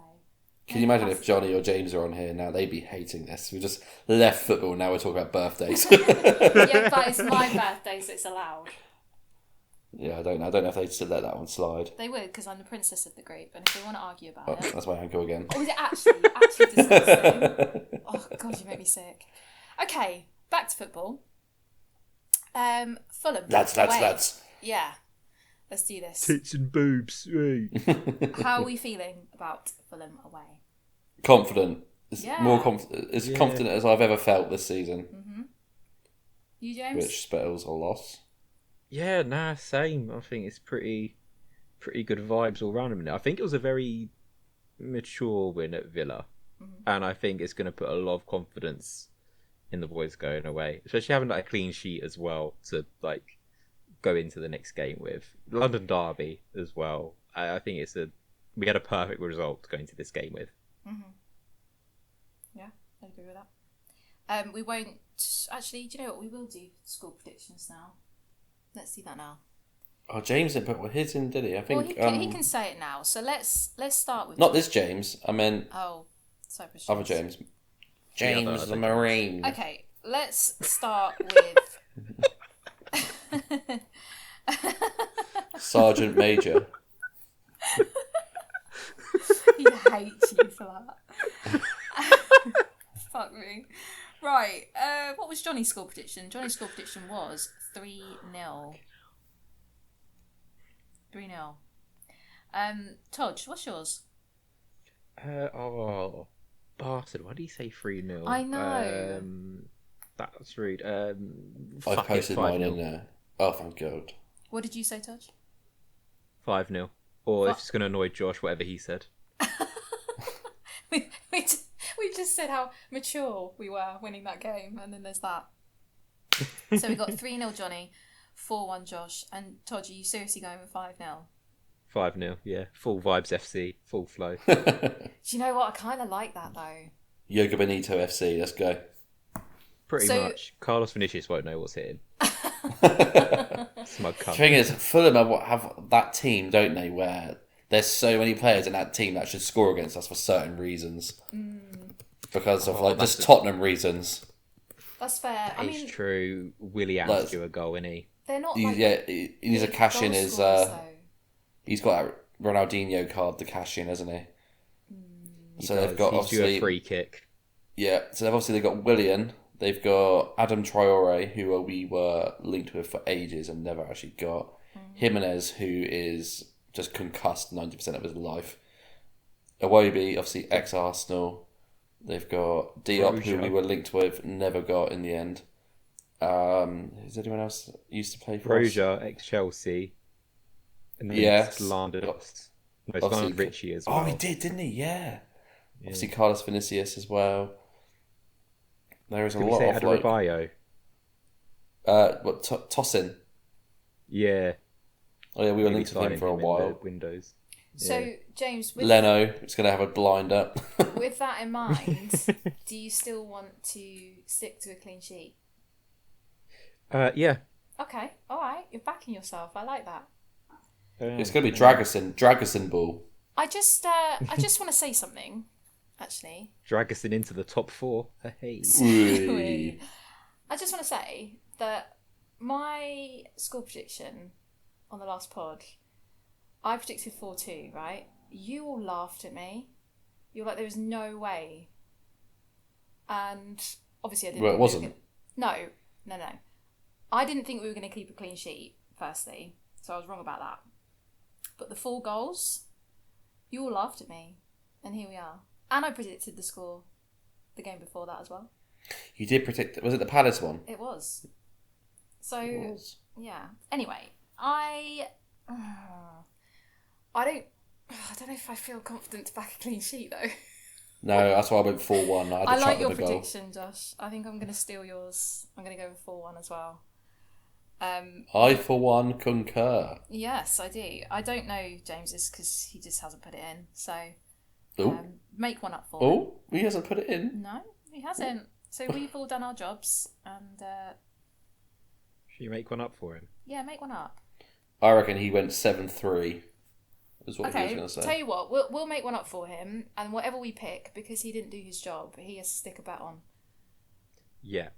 Can you imagine if Johnny or James are on here now? They'd be hating this. We just left football. Now we're talking about birthdays. yeah, but it's my birthday, so it's allowed. Yeah, I don't know if they'd still let that one slide. They would, because I'm the princess of the group, and if they want to argue about Oh, it... that's my ankle again. Oh, is it actually disgusting? Oh, God, you make me sick. Okay, back to football. Fulham. away. Lads. Yeah, let's do this. Tits and boobs. Hey. How are we feeling about Fulham away? Confident. As Yeah. confident as I've ever felt this season. Mm-hmm. You, James? Which spells a loss. Yeah, nah, same. I think it's pretty good vibes all round a minute. I think it was a very mature win at Villa. Mhm. And I think it's going to put a lot of confidence in the boys going away. Especially having like a clean sheet as well to like go into the next game with. London derby as well. I think we had a perfect result to go into this game with. Mm-hmm. Yeah, I agree with that. We won't... Actually, do you know what? We will do score predictions now. Let's do that now. Oh, James didn't put his in, did he? I think... Well, he can say it now. So let's start with... Not this James. I meant Oh, Cyprus other James. James other the James. Marine. Okay, let's start with... Sergeant Major. He hates you for that. Fuck me. Right, what was Johnny's score prediction? Johnny's score prediction was 3-0. 3-0. Toj, what's yours? Bastard, why did he say 3-0? I know. That's rude. I Fuck it, posted mine 5-0. in there. Oh, thank God. What did you say, Toj? 5-0. Or What? if it's going to annoy Josh, whatever he said. We just said how mature we were winning that game, and then there's that. So we got 3-0 Johnny, 4-1 Josh, and Toj, are you seriously going with 5-0? 5-0, yeah. Full vibes FC, full flow. Do you know what? I kind of like that though. Yoga Benito FC, let's go. Pretty So- much. Carlos Vinicius won't know what's hitting. Smug The cunt. thing is, Fulham have that team, don't they, where there's so many players in that team that should score against us for certain reasons. Because of, that's just Tottenham reasons. That's fair. I It's mean, true. Willian Let's- do a goal, innit? they're not He like... needs to cash in goal his... scorers, though. he's got that Ronaldinho card to cash in, hasn't he? So they've got He's due obviously... a free kick. Yeah, so they've got Willian, they've got Adam Traore, who we were linked with for ages and never actually got. Jimenez, who is just concussed 90% of his life. Iwobi, obviously ex-Arsenal. They've got Diop, who we were linked with, never got in the end. Is anyone else used to play for us? Roja, ex-Chelsea. And then Yes. slandered us. No, slandered Richie as well. Oh, he did, didn't he? Yeah. Obviously, Carlos Vinicius as well. There is a lot of Adebayo? Tosin. Yeah. Oh yeah, we were linked with him for a while. Windows. So, James, with, Leno, it's going to have a blind up. with that in mind, do you still want to stick to a clean sheet? Yeah. Okay, all right. You're backing yourself. I like that. It's going to be Dragusin Ball. I just want to say something, actually. Drag us into the top 4. Hey. Ooh. I just want to say that my score prediction on the last pod, I predicted 4-2, right? You all laughed at me. You were like, there was no way. And obviously I didn't. Well, it wasn't. No. I didn't think we were going to keep a clean sheet, firstly. So I was wrong about that. But the 4 goals, you all laughed at me. And here we are. And I predicted the score the game before that as well. You did predict... Was it the Palace one? It was. So, yeah. Anyway, I don't know if I feel confident to back a clean sheet, though. No, that's why I went 4-1. I like your prediction, Josh. I think I'm going to steal yours. I'm going to go with 4-1 as well. I, for one, concur. Yes, I do. I don't know James's because he just hasn't put it in. So, make one up for him. Oh, he hasn't put it in? No, he hasn't. So we've all done our jobs and... Should you make one up for him? Yeah, make one up. I reckon he went 7-3. Is what he was going to say. Tell you what, we'll make one up for him, and whatever we pick, because he didn't do his job, he has to stick a bet on. Yeah.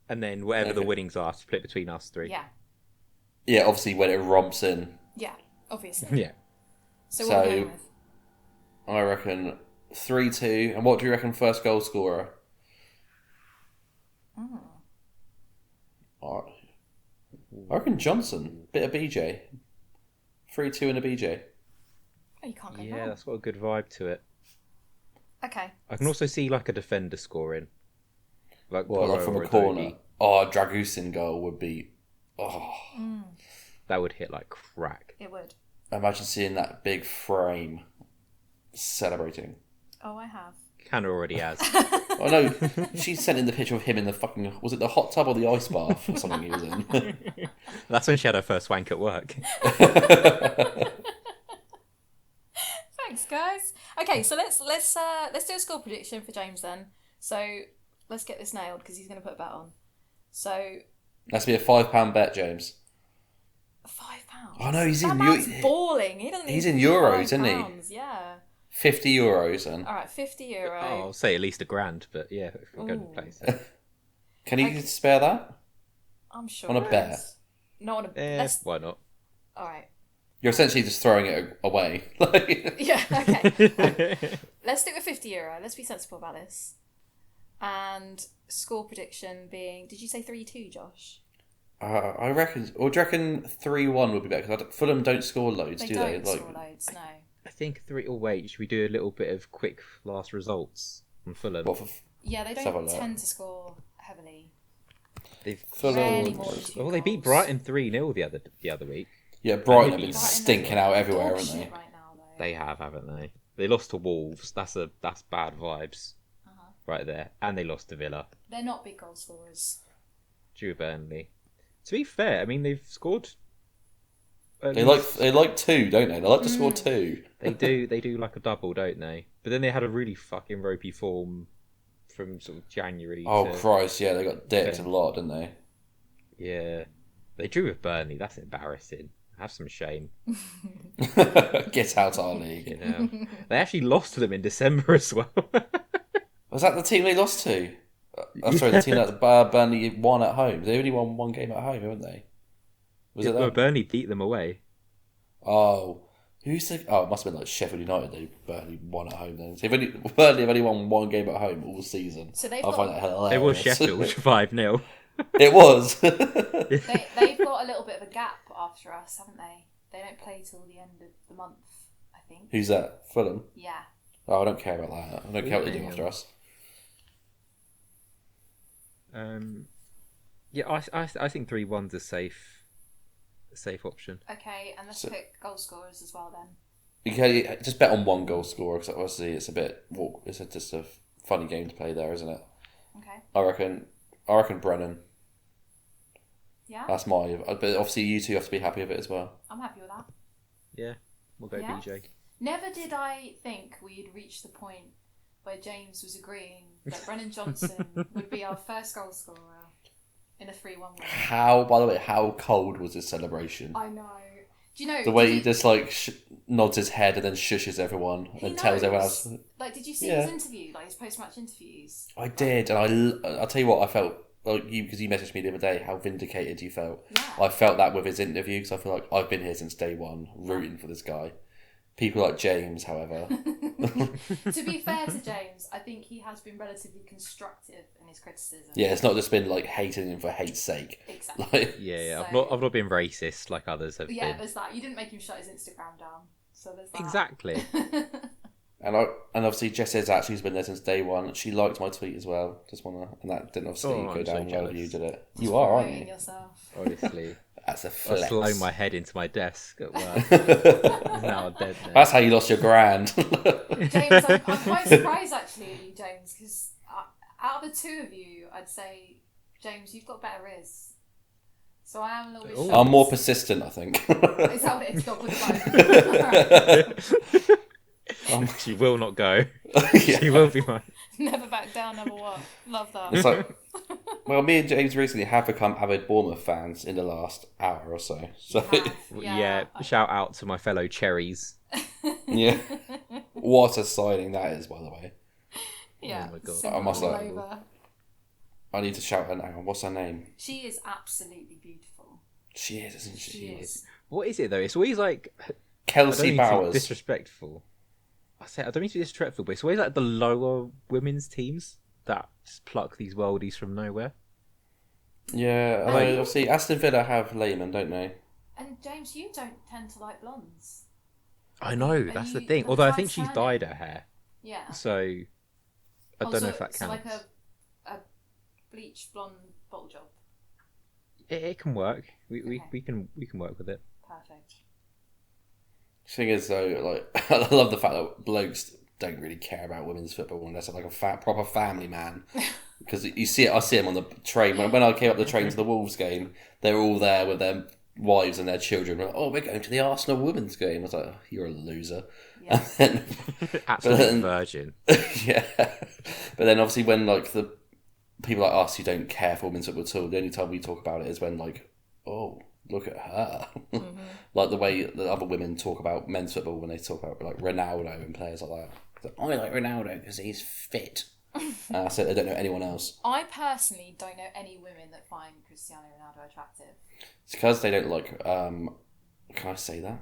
And then whatever the winnings are, split between us 3. Yeah. Yeah, obviously when it romps in. Yeah, obviously. Yeah. So what are we going with? I reckon 3-2. And what do you reckon first goal scorer? I reckon Johnson. Bit of BJ. 3-2 and a BJ. Oh, you can't go Yeah, wrong. that's got a good vibe to it. Okay. I can also see like a defender scoring. Like, Like from a corner. Oh, a Dragusin goal would be... Oh. That would hit like crack. It would. Imagine seeing that big frame celebrating. Oh, I have. Hannah already has. Oh no, she sent in the picture of him in the fucking... Was it the hot tub or the ice bath or something he was in? That's when she had her first wank at work. Thanks, guys. Okay, so let's do a score prediction for James then. So let's get this nailed because he's going to put a bet on. So That's be a £5 bet, James. £5. Oh no, he's that in... man's balling. He doesn't. He's need in euros, £5, isn't he? Yeah. €50 then. All right, €50. Oh, I'll say at least £1,000, but yeah, if we're going to place. Can you spare that? I'm sure. On a bet? No, on a. Why not? All right. You're essentially just throwing it away. Yeah. Okay. Let's stick with €50. Let's be sensible about this. And score prediction being, did you say 3-2, Josh? I reckon... Or do you reckon 3-1 would be better? Because Fulham don't score loads, do they? They don't score loads, no. I think 3... Oh, wait, should we do a little bit of quick last results on Fulham? Yeah, they Let's have a don't look. tend to score heavily. They've Rarely more than 2 Oh, they beat goals. Brighton 3-0 the other week. Yeah, Brighton have Brighton been are stinking out everywhere, dog haven't they? shit right now, though. They have, haven't they? They lost to Wolves. That's bad vibes right there. And they lost to Villa. They're not big goal scorers. Drew Burnley. To be fair, I mean they've scored. They like 2, don't they? They like to score 2. They do like a double, don't they? But then they had a really fucking ropey form from sort of January. Oh to... Christ, yeah, they got dicked a lot, didn't they? Yeah, they drew with Burnley. That's embarrassing. Have some shame. Get out our league. You know, they actually lost to them in December as well. Was that the team they lost to? Sorry, the team that Burnley won at home. They only won 1 game at home, haven't they? Was it No, them? Burnley beat them away. Oh, who's the? Oh, it must have been like Sheffield United. They Burnley won at home then. So Burnley have only won 1 game at home all season. So they've I got- find that hilarious. They were Sheffield 5-0. It was. They've got a little bit of a gap after us, haven't they? They don't play till the end of the month, I think. Who's that? Fulham? Yeah. Oh, I don't care about that. I don't care what they do after us. Yeah, I think 3-1's a safe option. Okay, and let's pick goal scorers as well then. You can just bet on one goal scorer because obviously it's just a funny game to play there, isn't it? Okay. I reckon Brennan. Yeah. That's my. But obviously you two have to be happy with it as well. I'm happy with that. Yeah, we'll go BJ. Never did I think we'd reach the point where James was agreeing that Brennan Johnson would be our first goal scorer in a 3-1 win. By the way, how cold was his celebration? I know. Do you know the way he just nods his head and then shushes everyone and tells everyone else? Like, did you see his interview, like his post-match interviews? I did, and I'll tell you what I felt. Like you, because you messaged me the other day, how vindicated you felt. Yeah. I felt that with his interview because I feel like I've been here since day one, rooting for this guy. People like James, however. To be fair to James, I think he has been relatively constructive in his criticism. Yeah, it's not just been like hating him for hate's sake. Exactly. Like, yeah. I've not been racist like others have been. Yeah, there's that. You didn't make him shut his Instagram down, so there's that. Exactly. And obviously Jess has actually been there since day one. She liked my tweet as well. And that didn't obviously go down well with you, did it? Just you are, aren't you? Yourself. Honestly. That's a flex. I slammed my head into my desk at work. Now I'm dead now. That's how you lost your grand. James, I'm quite surprised actually at you, James, because out of the two of you, I'd say, James, you've got better riz. So I am a little bit shocked. I'm more persistent, I think. Is that what it is? Dog with a bone. She will not go. Yeah. She will be mine. Never back down, never what. Love that. It's like, well, me and James recently have become avid Bournemouth fans in the last hour or so. So Yeah, shout out to my fellow cherries. Yeah. What a signing that is, by the way. Yeah. Oh my God. I must all like- over. I need to shout her now. What's her name? She is absolutely beautiful. She is, isn't she? She is. What is it though? It's always like Kelsey Bowers. Disrespectful. I don't mean to be disrespectful, but it's always like the lower women's teams that just pluck these worldies from nowhere. Yeah, obviously Aston Villa have Lehman, don't they? And James, you don't tend to like blondes. I know, that's the thing. Although I think she's dyed her hair. Yeah. So I don't know if that counts. So like a bleach blonde bottle job. It can work. We can work with it. Perfect. Thing is, though, like I love the fact that blokes don't really care about women's football unless they're like a proper family man. Because you see it, I see them on the train. When I came up the train to the Wolves game, they were all there with their wives and their children. We're like, we're going to the Arsenal women's game. I was like, you're a loser. Yeah. Absolute virgin. Yeah. But then obviously when like the people like us who don't care for women's football at all, the only time we talk about it is when like, oh, look at her. Mm-hmm. Like the way the other women talk about men's football when they talk about like Ronaldo and players like that. I like Ronaldo because he's fit. So I don't know anyone else. I personally don't know any women that find Cristiano Ronaldo attractive. It's because they don't like. Can I say that?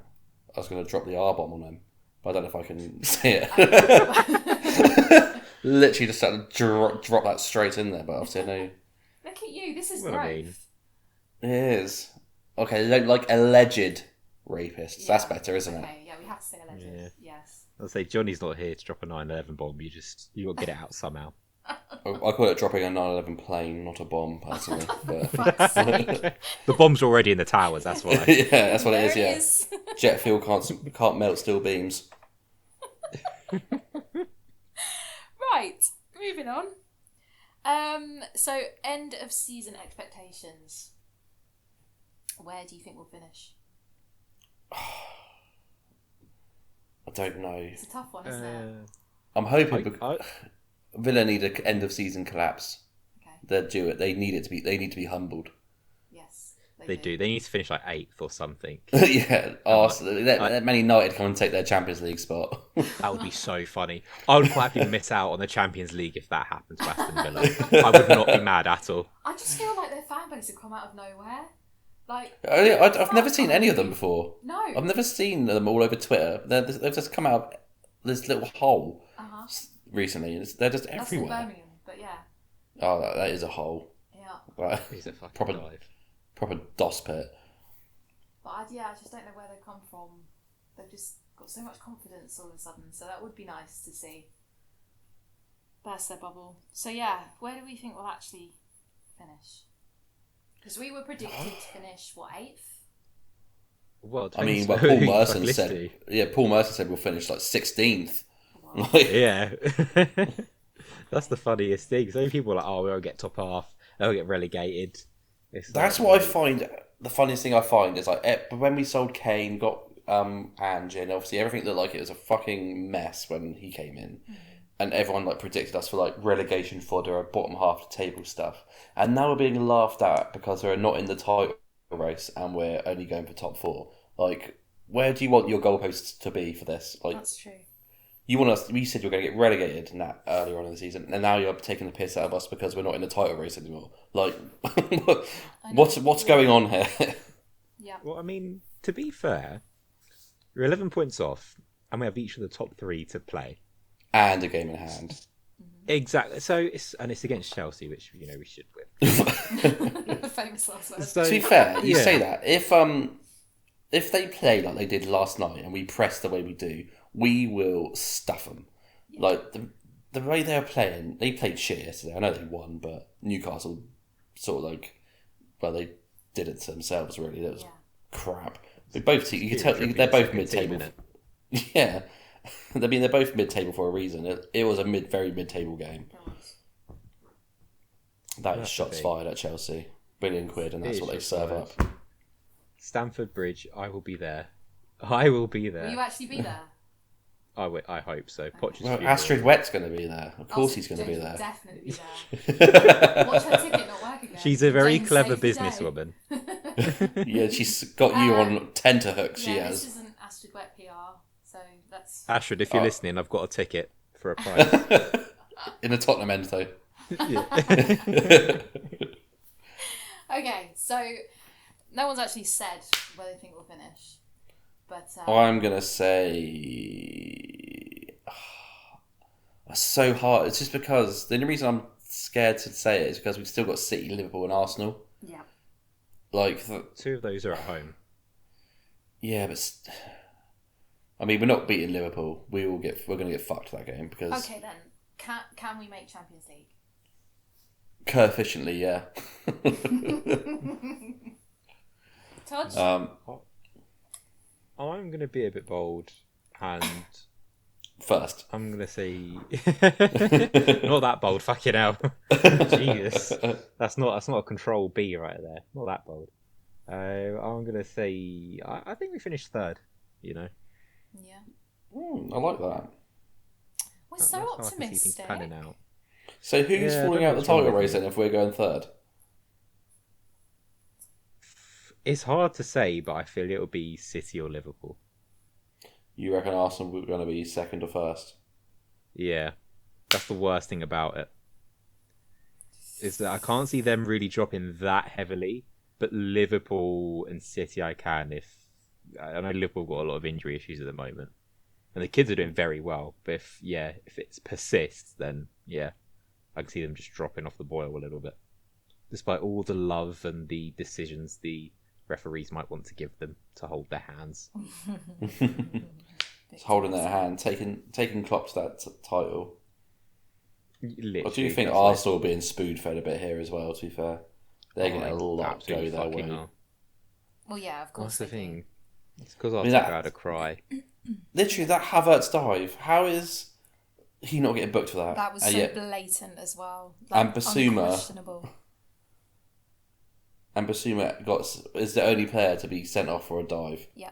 I was going to drop the R bomb on them, but I don't know if I can say it. Literally just started to drop that straight in there, but obviously I know. Look at you. This is Well, growth. I mean- It is. Okay, they don't like alleged rapists. Yeah. That's better, isn't it? Okay, yeah, we have to say alleged. Yeah. Yes. I'll say Johnny's not here to drop a 9/11 bomb. You got to get it out somehow. I call it dropping a 9/11 plane, not a bomb, personally. But Fuck's sake. The bomb's already in the towers. That's why. yeah, that's what it is. There Yeah, it is. jet fuel can't melt steel beams. Right, moving on. So end of season expectations. Where do you think we'll finish? I don't know. It's a tough one, isn't it? I'm hoping I- Villa need an end of season collapse. Okay. They'll do it. They need to be humbled. Yes. They do. They need to finish like 8th or something. Yeah, Arsenal. Let Man United come and take their Champions League spot. That would be so funny. I would quite happily miss out on the Champions League if that happened to Aston Villa. I would not be mad at all. I just feel like their fan base have come out of nowhere. Like I've never seen any of them before. No. I've never seen them all over Twitter. They've just come out of this little hole recently. They're just That's in everywhere. Birmingham, but yeah. Oh, that is a hole. Yeah. Right. He's a fucking proper, dive. proper DOS pit. But I just don't know where they've come from. They've just got so much confidence all of a sudden, so that would be nice to see. Burst their bubble. So yeah, where do we think we'll actually finish? Because we were predicted to finish, 8th? Well, I mean, depends Paul who you Merson listen said. to. Yeah, Paul Merson said we'll finish 16th. Wow. Yeah. That's the funniest thing. So many people are like, oh, we'll get top half, they'll get relegated. That's what I find. The funniest thing I find is when we sold Kane, got Ange, and obviously everything looked like it was a fucking mess when he came in, and everyone predicted us for relegation fodder or bottom half of the table stuff, and now we're being laughed at because we're not in the title race and we're only going for top 4. Where do you want your goalposts to be for this? That's true. You said you're going to get relegated in that earlier on in the season, and now you're taking the piss out of us because we're not in the title race anymore. What's going on here? Yeah. Well, I mean, to be fair, we're 11 points off, and we have each of the top 3 to play, and a game in hand. Exactly. So it's against Chelsea, which we should win. Famous last words. So, To be fair, you yeah. say that if they play like they did last night and we press the way we do, we will stuff them. Yeah. The way they're playing, they played shit yesterday. I know they won, but Newcastle sort of they did it to themselves. Really, that was crap. You can tell they're both mid-table. Yeah, I mean they're both mid-table for a reason. It was a very mid-table game. That is shots fired at Chelsea. £1 billion, and that's what they serve up. Stamford Bridge, I will be there. I will be there. Will you actually be there? I hope so. Poch's Well, funeral. Astrid Wett's going to be there. Of course, he's going to be there. Definitely be there. Watch her ticket not work again. She's a very James clever saved the day. businesswoman. Yeah, she's got you on tenterhooks. She Yeah, has. this isn't Astrid Wet PR, so that's... Astrid, if you're listening, I've got a ticket for a price. In the Tottenham end, though. Okay, so no one's actually said where they think we'll finish. But I'm going to say... It's so hard. It's just because... The only reason I'm scared to say it is because we've still got City, Liverpool and Arsenal. yeah. Two of those are at home. Yeah, but... I mean, we're not beating Liverpool. We're going to get fucked that game because... Okay, then. Can we make Champions League? Coefficiently, yeah. Toj? I'm going to be a bit bold and First. I'm going to say... Not that bold, fucking hell. Jesus. That's not a control B right there. Not that bold. I'm going to say... I think we finished 3rd, Yeah. I like that. We're so That's how I can see things optimistic. panning out. So who's Yeah, I falling don't out know the what's wrong title with race you. then if we're going 3rd? It's hard to say, but I feel it'll be City or Liverpool. You reckon Arsenal were going to be 2nd or 1st? Yeah, that's the worst thing about it. Is that I can't see them really dropping that heavily, but Liverpool and City I can. I know Liverpool got a lot of injury issues at the moment, and the kids are doing very well. But if it persists, then yeah, I can see them just dropping off the boil a little bit, despite all the love and the decisions the referees might want to give them to hold their hands. It's holding their hand, taking Klopp to that title. Literally, I do think that's Arsenal are being spoon-fed a bit here as well, to be fair. They're like, getting a lot go absolutely their fucking way. are. Well, yeah, of course. What's the they do. thing? It's because I mean, had a cry. Literally, that Havertz dive, how is he not getting booked for that? That was so yet- blatant as well. And Basuma. Unquestionable. And Basuma is the only player to be sent off for a dive. Yeah.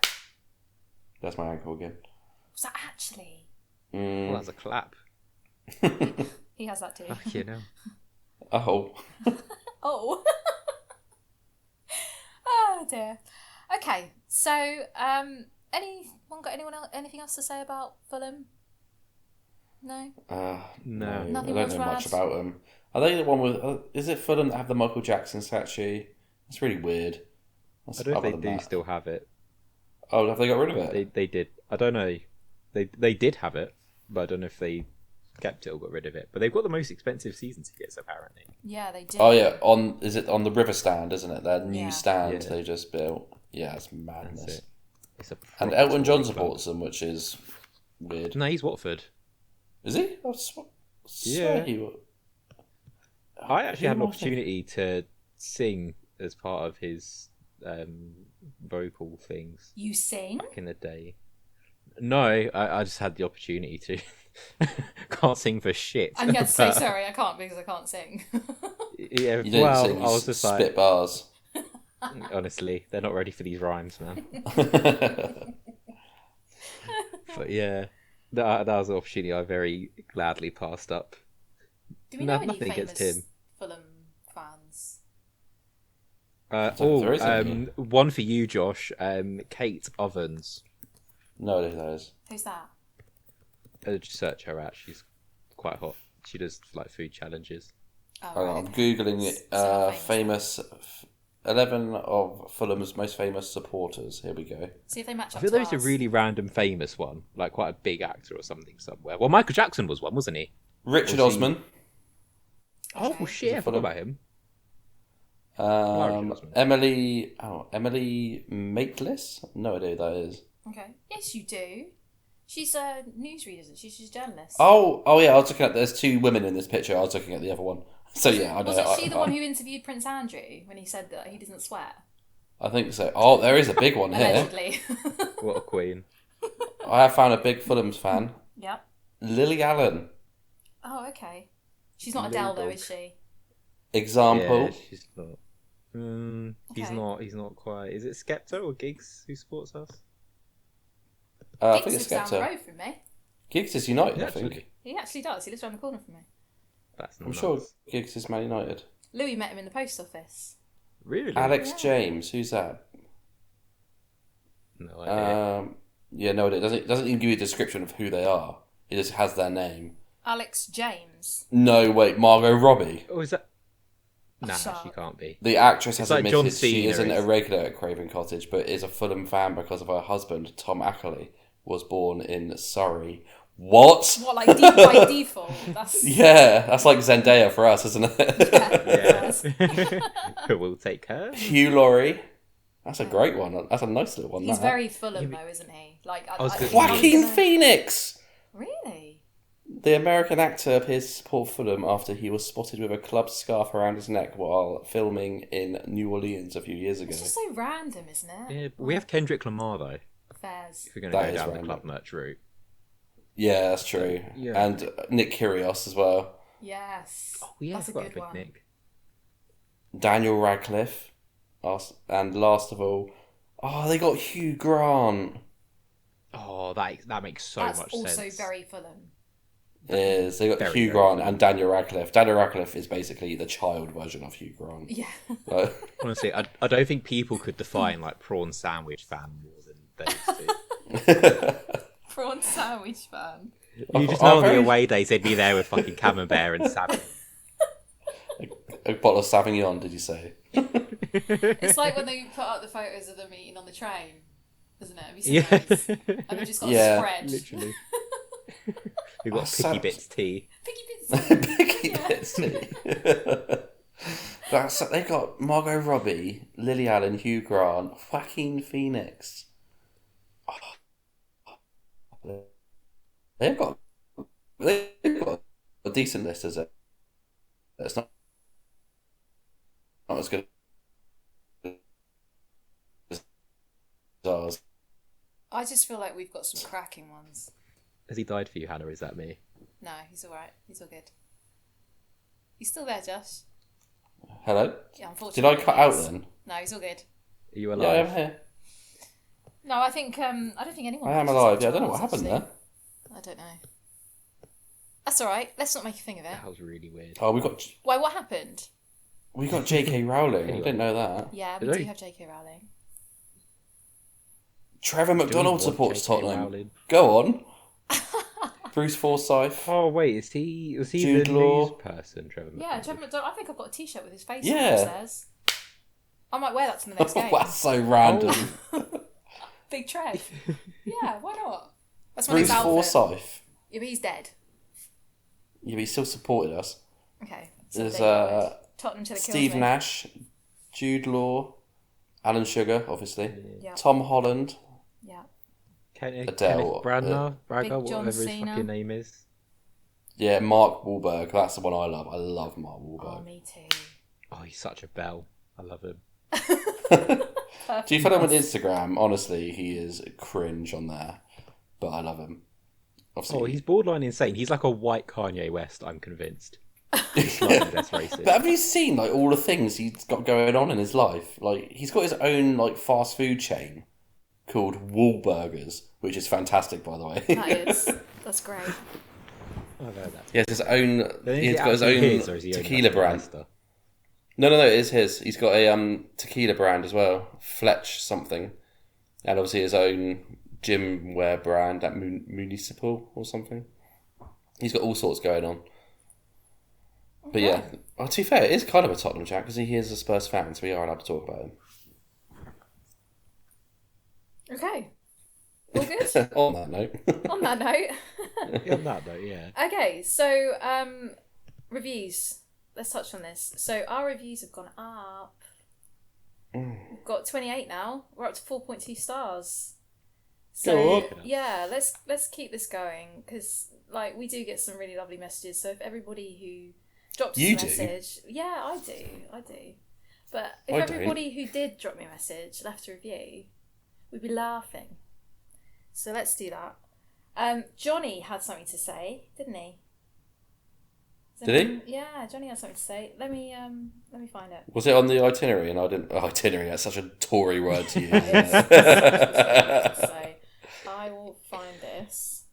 That's my ankle again. Was that actually? Well, that's a clap. He has that too. Fucking hell. Oh. Oh. Oh dear. Okay, so anyone got anything else to say about Fulham? No. No. Nothing I else don't know much rad? about them. Are they the one with? Is it Fulham that have the Michael Jackson statue? It's really weird. I don't know if they do still have it. Oh, have they got rid of it? They did. I don't know. They did have it, but I don't know if they kept it or got rid of it. But they've got the most expensive season tickets apparently. Yeah, they did. Oh yeah, is it on the River Stand, isn't it? Their new stand Yeah. they just built. Yeah, it's madness. That's it. It's a And proper Elton John touring club. supports them, which is weird. No, he's Watford. Is he? I swear Yeah. he was. I actually had an Who am I opportunity to sing as part of his vocal things You sing? back in the day. No, I just had the opportunity to. Can't sing for shit. And you had to say, but- sorry, I can't because I can't sing. Yeah, You don't well, sing, you I was just spit like, bars. honestly, they're not ready for these rhymes, man. But yeah, that was an opportunity I very gladly passed up. Do we know any Nothing famous against him. Fulham fans? don't know if there is any. One for you, Josh. Kate Ovens. No, there is. Who's that? Just search her out. She's quite hot. She does like food challenges. Oh, Hang on, right. I'm googling it. So not Famous 11 of Fulham's most famous supporters. Here we go. See if they match I up feel to there was a ours. really random famous one, like quite a big actor or something somewhere. Well, Michael Jackson was one, wasn't he? Richard Was he- Osman. Oh Okay. shit! I forgot about him. Richard Osman. Emily Maitlis? No idea who that is. Okay. Yes, you do. She's a newsreader, isn't she? She's a journalist. Oh yeah, I was looking at. There's two women in this picture. I was looking at the other one. So yeah, I know. Wasn't she the one who interviewed Prince Andrew when he said that he doesn't swear? I think so. Oh, there is a big one here. Allegedly. What a queen! I have found a big Fulham's fan. Yep. Lily Allen. Oh, okay. She's not Little Adele though, dog. is she? Example. Yeah, she's not. He's Okay. not. He's not quite. Is it Skepta or Giggs who supports us? I Giggs think it's lives down the Skepta. road from me. Giggs is United, I think. Actually, He actually does. He lives around the corner from me. that's I'm nuts. sure Giggs is Man United. Louis met him in the post office. Really? Alex Yeah. James, who's that? No idea. Yeah, no, it doesn't even give you a description of who they are. It just has their name. Alex James. No, wait, Margot Robbie. Oh, is that? Nah, Shut she up. can't be. The actress has It's like John admitted she Cena isn't a is. regular at Craven Cottage, but is a Fulham fan because of her husband, Tom Ackley, was born in Surrey. What? What, like by default? That's Yeah, that's like Zendaya for us, isn't it? Yeah. We'll take her. Hugh Laurie. That's a great one. That's a nice little one. He's that. very Fulham though, isn't he? Like I was gonna- Joaquin Phoenix! Really? The American actor appears to support Fulham after he was spotted with a club scarf around his neck while filming in New Orleans a few years ago. It's just so random, isn't it? Yeah, we have Kendrick Lamar though. Fairs. If we're going That to go is down random. the club merch route. Yeah, that's true. Yeah. And Nick Kyrgios as well. Yes. Oh yeah, That's a I forgot good Big one. Nick. Daniel Radcliffe. And last of all, they got Hugh Grant. Oh, that makes so That's much also sense. very Fulham. They got Very, Hugh very Grant funny. and Daniel Radcliffe. Daniel Radcliffe is basically the child version of Hugh Grant. Yeah. Like, Honestly, I don't think people could define like prawn sandwich fan more than those two. Prawn sandwich fan. You just Oh, know on the very- away days they'd be there with fucking camembert and salmon. a bottle of Sauvignon, did you say? It's like when they put up the photos of them eating on the train, isn't it? Have you seen Yeah, those? And they've just got Yeah. a spread. literally. We've got Oh, picky Sam- bits tea. Picky bits. Picky Yeah. bits. They've got Margot Robbie, Lily Allen, Hugh Grant, Joaquin Phoenix. Oh. They've got a decent list, is it? It's not as good as ours. I just feel like we've got some cracking ones. Has he died for you, Hannah? Or is that me? No, he's alright. He's all good. He's still there, Josh. Hello? Yeah, Did unfortunately. I cut out he is. then? No, he's all good. Are you Yeah, alive? I'm here. No, I think I don't think anyone. I am matches alive. up Yeah, I to don't know what ours, happened actually. there. I don't know. That's alright. Let's not make a thing of it. That was really weird. Oh, Why? What happened? we got J.K. Rowling. I Anyway. didn't know that. Yeah, we Did do he? have J.K. Rowling. Trevor Do we McDonald want supports J.K. Tottenham. Rowling? Go on. Bruce Forsyth. Oh wait, was he Jude the Law. news person, Trevor? Yeah, McDonald? Trevor McDonald. I think I've got a T-shirt with his face Yeah. on it upstairs. I might wear that to the next game. That's so random. Big Trev. Yeah, why not? That's my Bruce next outfit. Forsyth. Yeah, but he's dead. Yeah, but he still supported us. Okay. There's Tottenham till it kills Steve me. Nash, Jude Law, Alan Sugar, obviously, Yeah. Tom Holland, Yeah. Adele, Kenneth Branagh, Big John whatever his Cena. fucking name is. yeah, Mark Wahlberg. That's the one I love. I love Mark Oh, Wahlberg. me too. Oh, he's such a bell. I love him. Do you follow him on Instagram? Honestly, he is cringe on there, but I love him. Obviously, Oh, he's borderline insane. He's like a white Kanye West, I'm convinced. Slightly less racist. But have you seen like all the things he's got going on in his life? Like he's got his own like fast food chain called Wahlburgers, which is fantastic, by the way. That's great. I've heard that. He has his own. Then He's is it got his actually own his, or is he tequila owning brand. Leicester? No, it is his. He's got a tequila brand as well, Fletch something, and obviously his own gym wear brand at Municipal or something. He's got all sorts going on. But yeah, to be fair, it is kind of a Tottenham chat because he is a Spurs fan, so we are allowed to talk about him. Okay. All good? On that note. On that note. Yeah, on that though, yeah. Okay, so reviews. Let's touch on this. So our reviews have gone up. We've got 28 now. We're up to 4.2 stars. So Go up. yeah, let's keep this going because like we do get some really lovely messages. So if everybody who dropped us a message, yeah, I do. But if everybody who did drop me a message left a review, we'd be laughing. So let's do that. Johnny had something to say, didn't he? Did he? Yeah, Johnny had something to say. Let me find it. Was it on the itinerary? And I didn't. Itinerary. That's such a Tory word to use. So I will find this.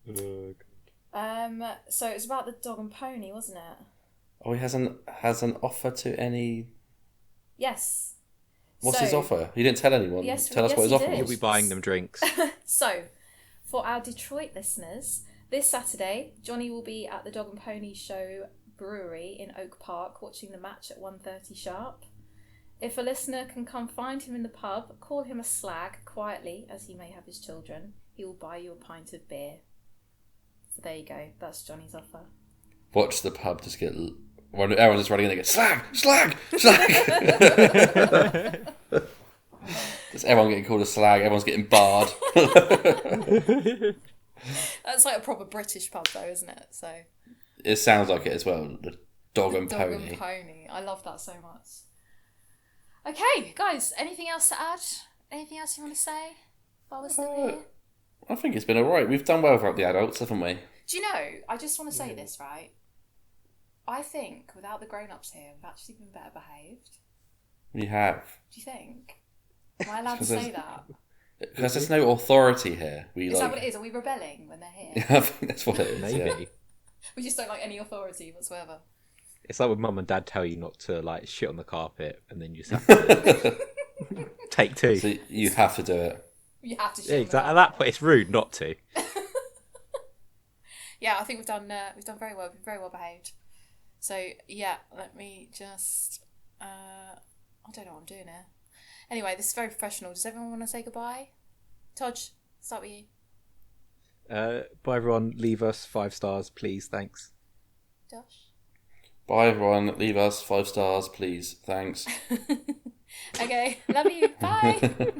So it was about the dog and pony, wasn't it? Oh, he has an offer to any. Yes. What's his offer? He didn't tell anyone. Tell us what his offer did. He'll was. be buying them drinks. So, for our Detroit listeners, this Saturday, Johnny will be at the Dog and Pony Show Brewery in Oak Park watching the match at 1:30 sharp. If a listener can come find him in the pub, call him a slag quietly, as he may have his children. He will buy you a pint of beer. So there you go. That's Johnny's offer. Watch the pub just get. When everyone's just running in, they go slag, slag, slag. Just everyone getting called a slag. Everyone's getting barred. That's like a proper British pub, though, isn't it? So it sounds like it as well. The dog and Dog pony. and pony. I love that so much. Okay, guys. Anything else to add? Anything else you want to say while we're still here? I think it's been alright. We've done well without the adults, haven't we? Do you know? I just want to say this, right? I think without the grown-ups here, we've actually been better behaved. We have. Do you think? Am I allowed to say that? Because there's no authority here. Is that what it is? Are we rebelling when they're here? I think that's what it is. Maybe. Yeah. We just don't like any authority whatsoever. It's like when mum and dad tell you not to like shit on the carpet and then you just have to take two. So you have to do it. You have to. Yeah, exactly. At that point, it's rude not to. Yeah, I think we've done very well. We've been very well behaved. So yeah, let me just. I don't know what I'm doing here. Anyway, this is very professional. Does everyone want to say goodbye? Toj, start with you. Bye everyone. Leave us 5 stars, please. Thanks. Josh. Bye everyone. Leave us 5 stars, please. Thanks. Okay, love you. Bye.